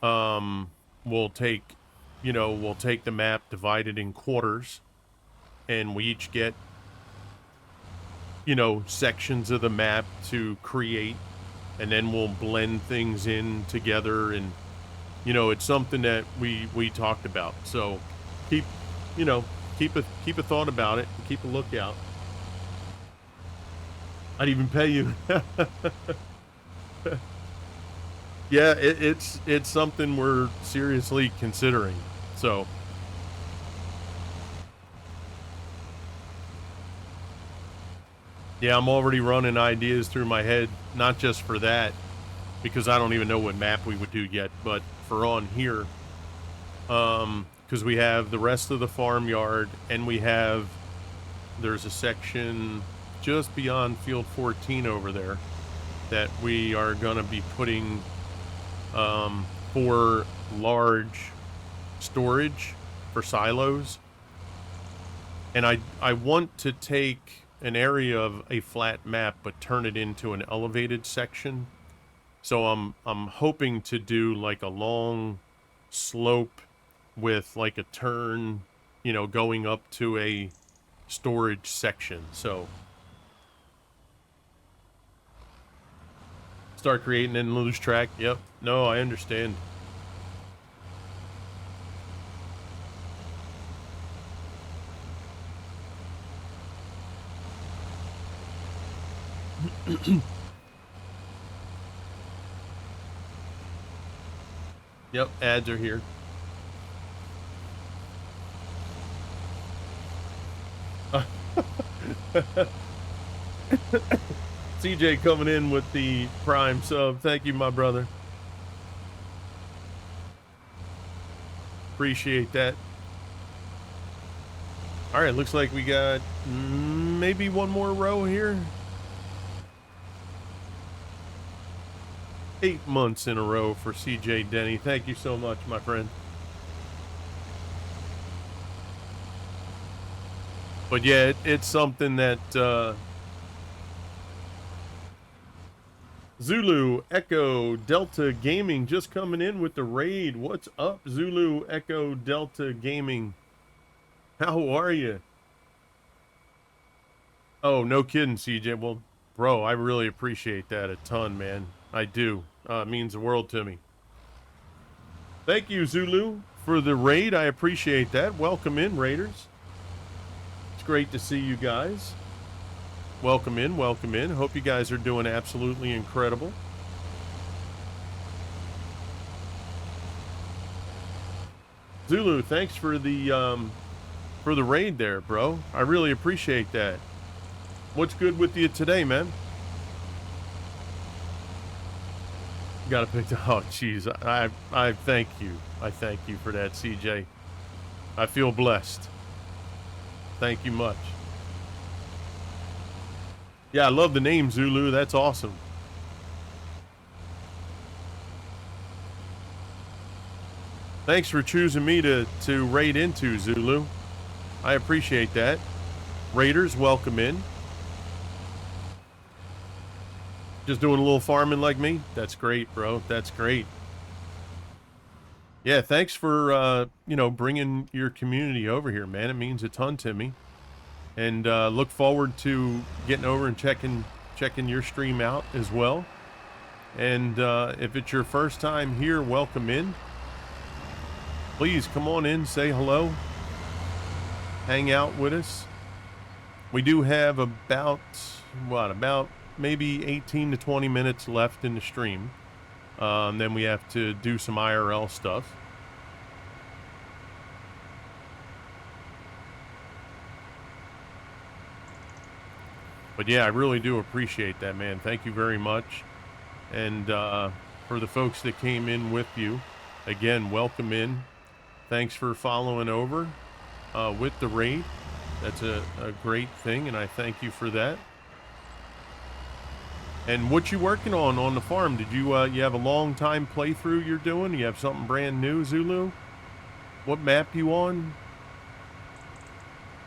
S1: We'll take the map, divide it in quarters, and we each get, sections of the map to create, and then we'll blend things in together. And, it's something that we talked about. So keep a thought about it, and keep a lookout. I'd even pay you. Yeah, it's something we're seriously considering. So yeah, I'm already running ideas through my head, not just for that, because I don't even know what map we would do yet, but for on here, because we have the rest of the farmyard, and there's a section just beyond field 14 over there that we are going to be putting for large storage for silos. And I want to take an area of a flat map but turn it into an elevated section. So I'm hoping to do like a long slope with like a turn, going up to a storage section. So start creating and lose track. Yep. No, I understand. Yep, ads are here. CJ coming in with the Prime sub. Thank you, my brother. Appreciate that. All right, looks like we got maybe one more row here. 8 months in a row for CJ Denny. Thank you so much, my friend. But yeah, it's something that Zulu Echo Delta Gaming just coming in with the raid. What's up, Zulu Echo Delta Gaming? How are you? Oh, no kidding, CJ. Well, bro, I really appreciate that a ton, man. I do. It means the world to me. Thank you, Zulu, for the raid. I appreciate that. Welcome in, Raiders. It's great to see you guys. Welcome in, welcome in. Hope you guys are doing absolutely incredible. Zulu, thanks for the raid there, bro. I really appreciate that. What's good with you today, man? You gotta pick the oh jeez. I thank you. I thank you for that, CJ. I feel blessed. Thank you much. Yeah, I love the name Zulu. That's awesome. Thanks for choosing me to raid into, Zulu. I appreciate that. Raiders, welcome in. Just doing a little farming like me? That's great, bro. That's great. Yeah, thanks for, bringing your community over here, man. It means a ton to me. And look forward to getting over and checking your stream out as well. And if it's your first time here, welcome in. Please come on in, say hello, hang out with us. We do have about maybe 18 to 20 minutes left in the stream. Then we have to do some IRL stuff. But yeah, I really do appreciate that, man. Thank you very much. And for the folks that came in with you, again, welcome in. Thanks for following over with the raid. That's a great thing, and I thank you for that. And what you working on the farm? Did you you have a long time playthrough you're doing? You have something brand new, Zulu? What map you on?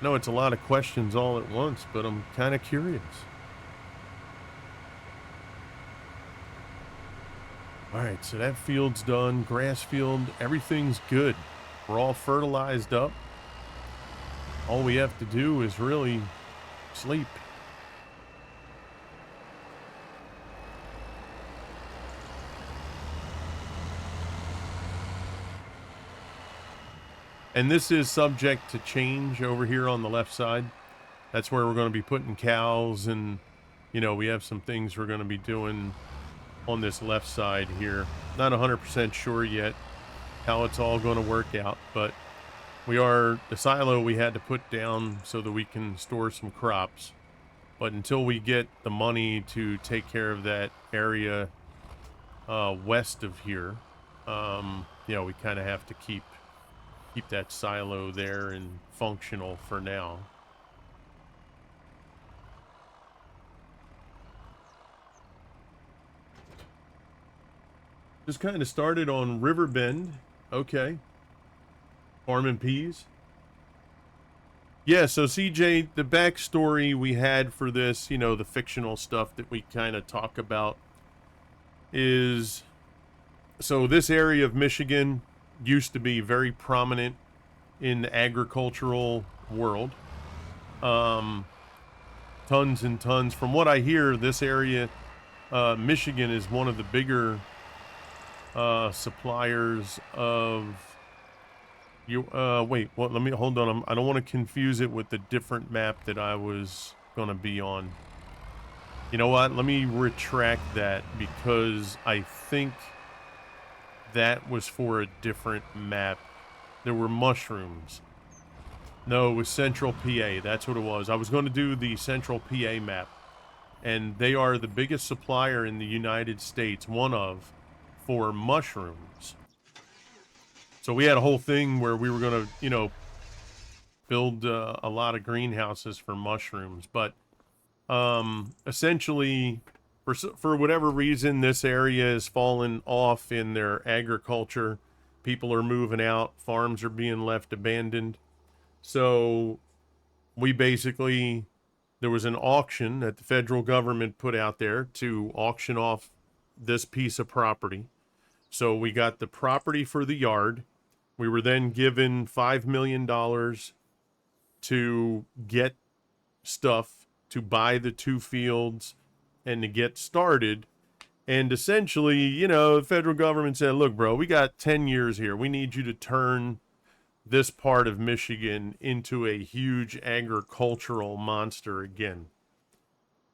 S1: I know it's a lot of questions all at once, but I'm kind of curious. All right, so that field's done. Grass field, everything's good. We're all fertilized up. All we have to do is really sleep. And this is subject to change over here on the left side. That's where we're going to be putting cows, and, we have some things we're going to be doing on this left side here. Not 100% sure yet how it's all going to work out, but the silo we had to put down so that we can store some crops. But until we get the money to take care of that area west of here, we kind of have to keep that silo there and functional for now. Just kind of started on Riverbend. Okay. Farming peas. Yeah, so CJ, the backstory we had for this, the fictional stuff that we kind of talk about is, so this area of Michigan used to be very prominent in the agricultural world. Tons and tons. From what I hear, this area, Michigan is one of the bigger suppliers of wait, well, let me hold on. I don't want to confuse it with the different map that I was going to be on. You know what? Let me retract that, because I think that was for a different map. There were mushrooms. No, it was Central PA. That's what it was. I was going to do the Central PA map, and they are the biggest supplier in the United States, for mushrooms. So we had a whole thing where we were going to, build a lot of greenhouses for mushrooms. But essentially, for whatever reason, this area has fallen off in their agriculture. People are moving out. Farms are being left abandoned. So we basically, there was an auction that the federal government put out there to auction off this piece of property. So we got the property for the yard. We were then given $5 million to get stuff, to buy the 2 fields, and to get started. And essentially, the federal government said, look, bro, we got 10 years here. We need you to turn this part of Michigan into a huge agricultural monster again.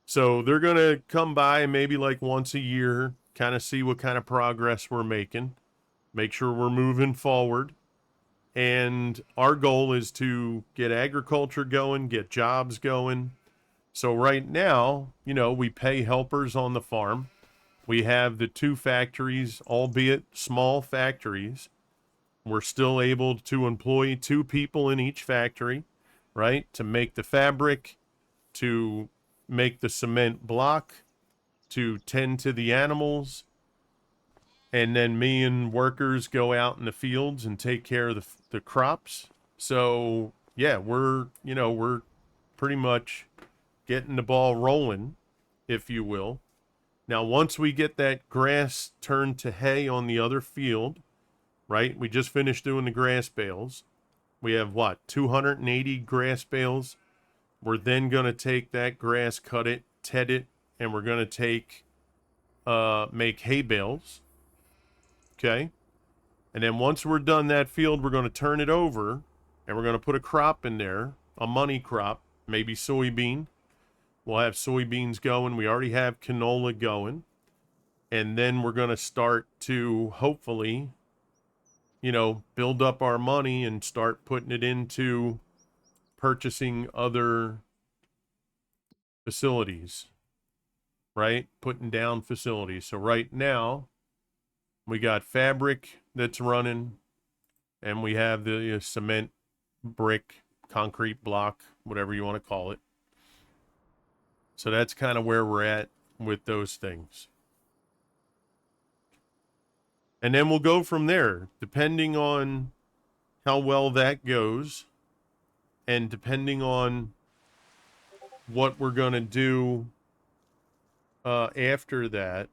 S1: So they're going to come by maybe like once a year, kind of see what kind of progress we're making, make sure we're moving forward. And our goal is to get agriculture going, get jobs going. So right now, we pay helpers on the farm. We have the 2 factories, albeit small factories. We're still able to employ 2 people in each factory, right? To make the fabric, to make the cement block, to tend to the animals, and then me and workers go out in the fields and take care of the crops. So yeah, we're pretty much getting the ball rolling, if you will. Now, once we get that grass turned to hay on the other field, right? We just finished doing the grass bales. We have what, 280 grass bales? We're then going to take that grass, cut it, ted it, and we're going to make hay bales. Okay. And then once we're done that field, we're going to turn it over and we're going to put a crop in there, a money crop, maybe soybean. We'll have soybeans going. We already have canola going. And then we're going to start to hopefully, build up our money and start putting it into purchasing other facilities, right? Putting down facilities. So right now, we got fabric that's running, and we have the cement, brick, concrete block, whatever you want to call it. So that's kind of where we're at with those things. And then we'll go from there, depending on how well that goes, and depending on what we're going to do after that.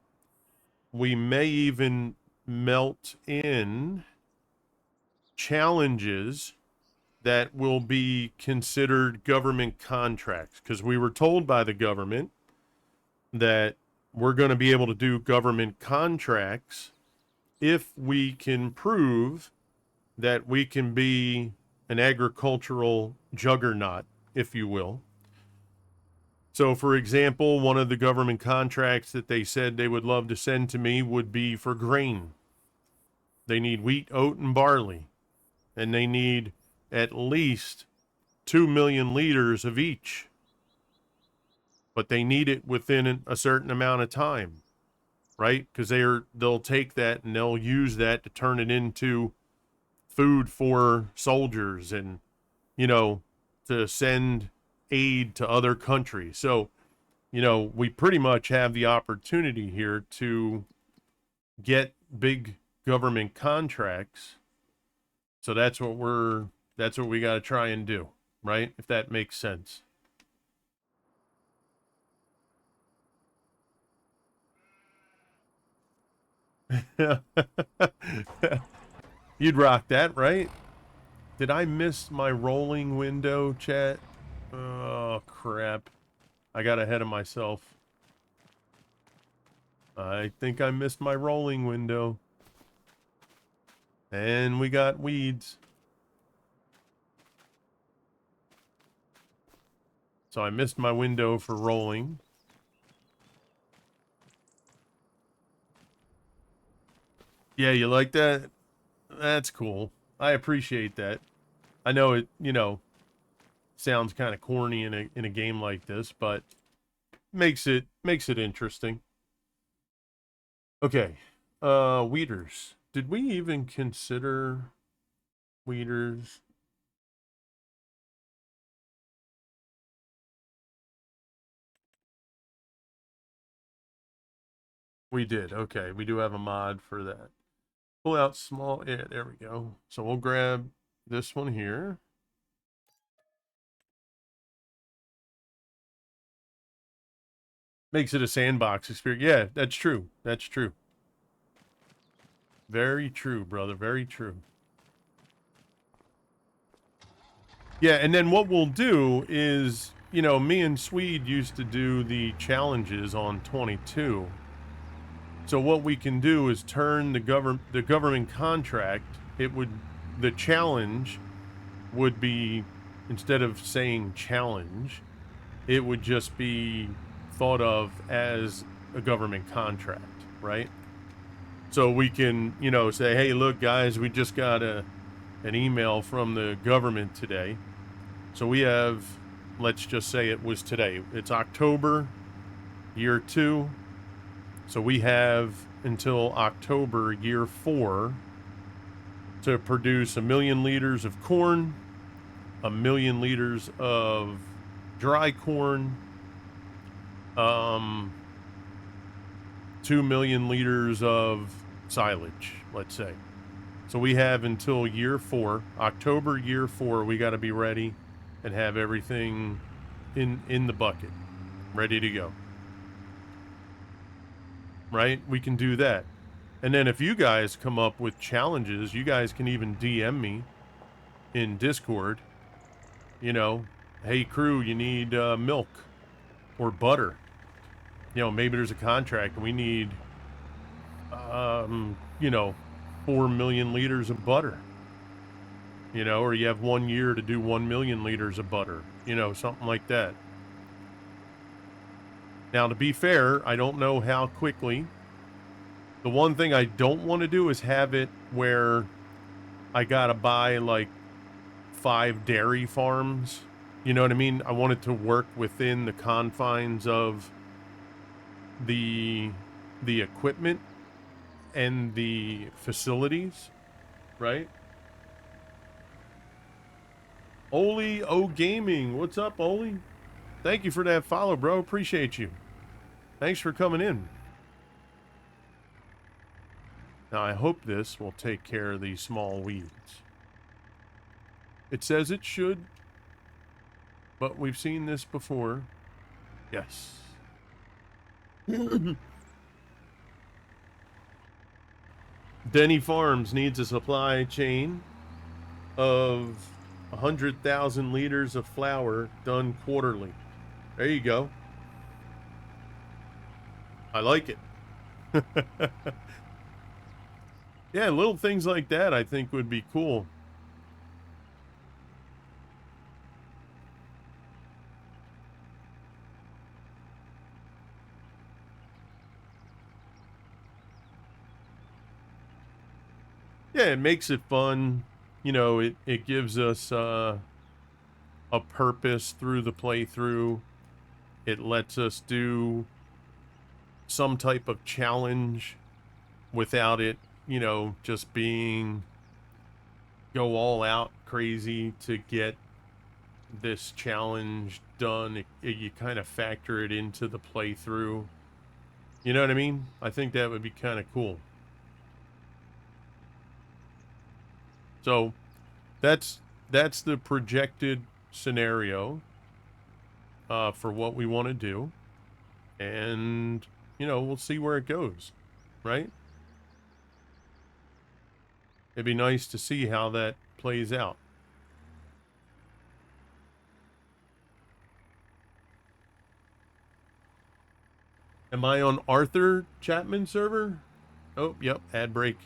S1: We may even melt in challenges that will be considered government contracts, because we were told by the government that we're going to be able to do government contracts if we can prove that we can be an agricultural juggernaut, if you will. So, for example, one of the government contracts that they said they would love to send to me would be for grain. They need wheat, oat, and barley, and they need at least 2 million liters of each. But they need it within a certain amount of time, right? Because they'll take that and they'll use that to turn it into food for soldiers and, to send aid to other countries. So, we pretty much have the opportunity here to get big government contracts. So that's what we got to try and do, right? If that makes sense. You'd rock that, right? Did I miss my rolling window, chat? Oh, crap. I got ahead of myself. I think I missed my rolling window. And we got weeds. So I missed my window for rolling. Yeah, you like that? That's cool. I appreciate that. I know it, sounds kind of corny in a game like this, but makes it interesting. Okay. Weeders. Did we even consider weeders? We did. Okay, we do have a mod for that. Pull out small. Yeah, there we go. So we'll grab this one here. Makes it a sandbox experience. Yeah, that's true. That's true. Very true, brother. Very true. Yeah, and then what we'll do is, me and Swede used to do the challenges on 22. So what we can do is turn the government contract. The challenge would be, instead of saying challenge, it would just be thought of as a government contract, right? So we can, say, hey, look, guys, we just got a an email from the government today. So we have, let's just say it was today. It's October, year 2. So we have until October, year 4, to produce 1,000,000 liters of corn, 1,000,000 liters of dry corn, 2,000,000 liters of silage, let's say. So we have until year 4, October year 4, we got to be ready and have everything in the bucket, ready to go. Right? We can do that. And then if you guys come up with challenges, you guys can even DM me in Discord. You know, hey crew, you need milk or butter. You know, maybe there's a contract and we need, 4,000,000 liters of butter. You know, or you have 1 year to do 1,000,000 liters of butter. You know, something like that. Now, to be fair, I don't know how quickly. The one thing I don't want to do is have it where I gotta buy like 5 dairy farms. You know what I mean? I want it to work within the confines of the equipment and the facilities, right? Oli O Gaming, what's up, Oli? Thank you for that follow, bro. Appreciate you. Thanks for coming in. Now, I hope this will take care of these small weeds. It says it should, but we've seen this before. Yes. Denny Farms needs a supply chain of 100,000 liters of flour done quarterly. There you go. I like it. Yeah, little things like that I think would be cool. Yeah, it makes it fun. You know, it gives us a purpose through the playthrough. It lets us do some type of challenge without it, you know, just being go all out crazy to get this challenge done. You kind of factor it into the playthrough. You know what I mean? I think that would be kind of cool. So that's the projected scenario for what we want to do, and you know, we'll see where it goes, right? It'd be nice to see how that plays out. Am I on Arthur Chapman server? Oh, yep, ad break.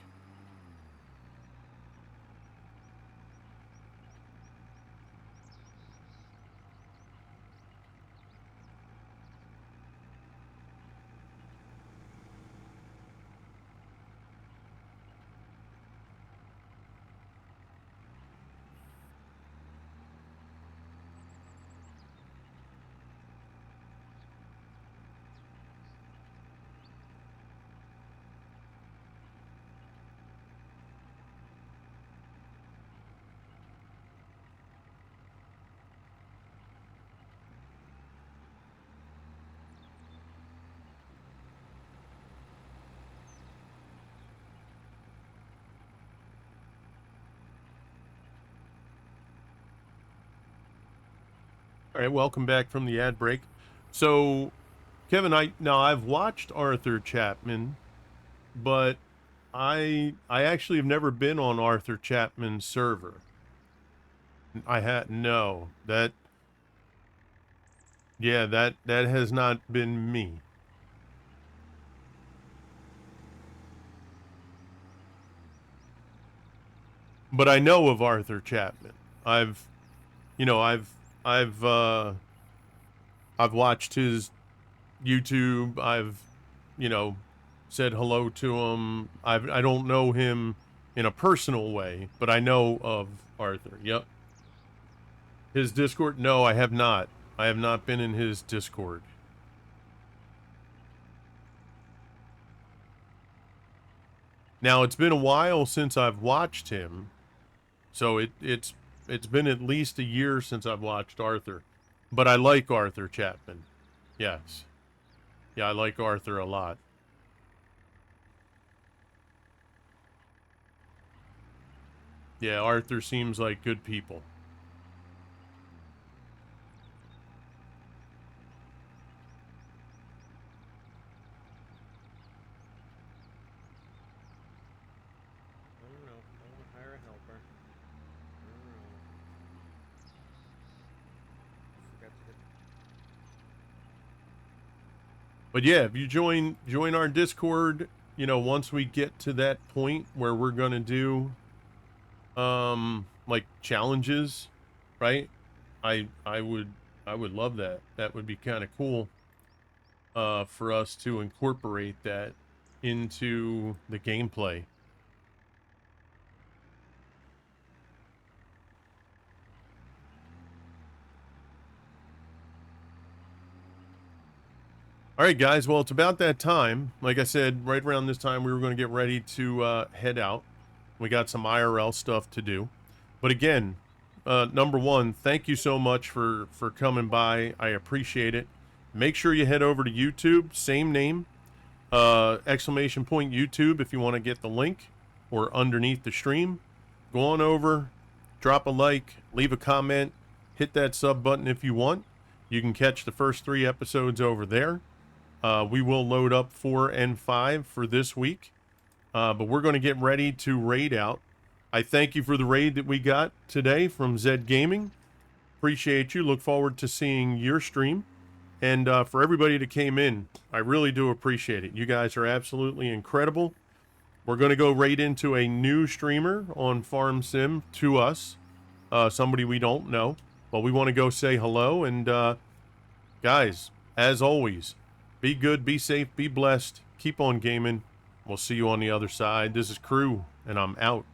S1: All right, welcome back from the ad break. So, Kevin, I've watched Arthur Chapman, but I actually have never been on Arthur Chapman's server. I had no that. Yeah, that has not been me. But I know of Arthur Chapman. I've, you know, I've watched his YouTube. I've, you know, said hello to him. I don't know him in a personal way, but I know of Arthur. Yep. His Discord? No, I have not. I have not been in his Discord. Now, it's been a while since I've watched him, so it's been at least a year since I've watched Arthur. But I like Arthur Chapman. Yes. Yeah, I like Arthur a lot. Yeah, Arthur seems like good people.
S2: I don't know. I want to hire a helper. I don't know. Forgot to hit.
S1: But yeah, if you join our Discord, you know, once we get to that point where we're gonna do like challenges, right? I would love that. That would be kind of cool for us to incorporate that into the gameplay. All right, guys. Well, it's about that time. Like I said, right around this time, we were going to get ready to head out. We got some IRL stuff to do. But again, number one, thank you so much for coming by. I appreciate it. Make sure you head over to YouTube, same name, exclamation point YouTube if you want to get the link, or underneath the stream. Go on over, drop a like, leave a comment, hit that sub button if you want. You can catch the first 3 episodes over there. We will load up 4 and 5 for this week. But we're going to get ready to raid out. I thank you for the raid that we got today from Zed Gaming. Appreciate you. Look forward to seeing your stream. And for everybody that came in, I really do appreciate it. You guys are absolutely incredible. We're going to go right into a new streamer on Farm Sim to us. Somebody we don't know. But we want to go say hello. And guys, as always, be good, be safe, be blessed. Keep on gaming. We'll see you on the other side. This is Crew, and I'm out.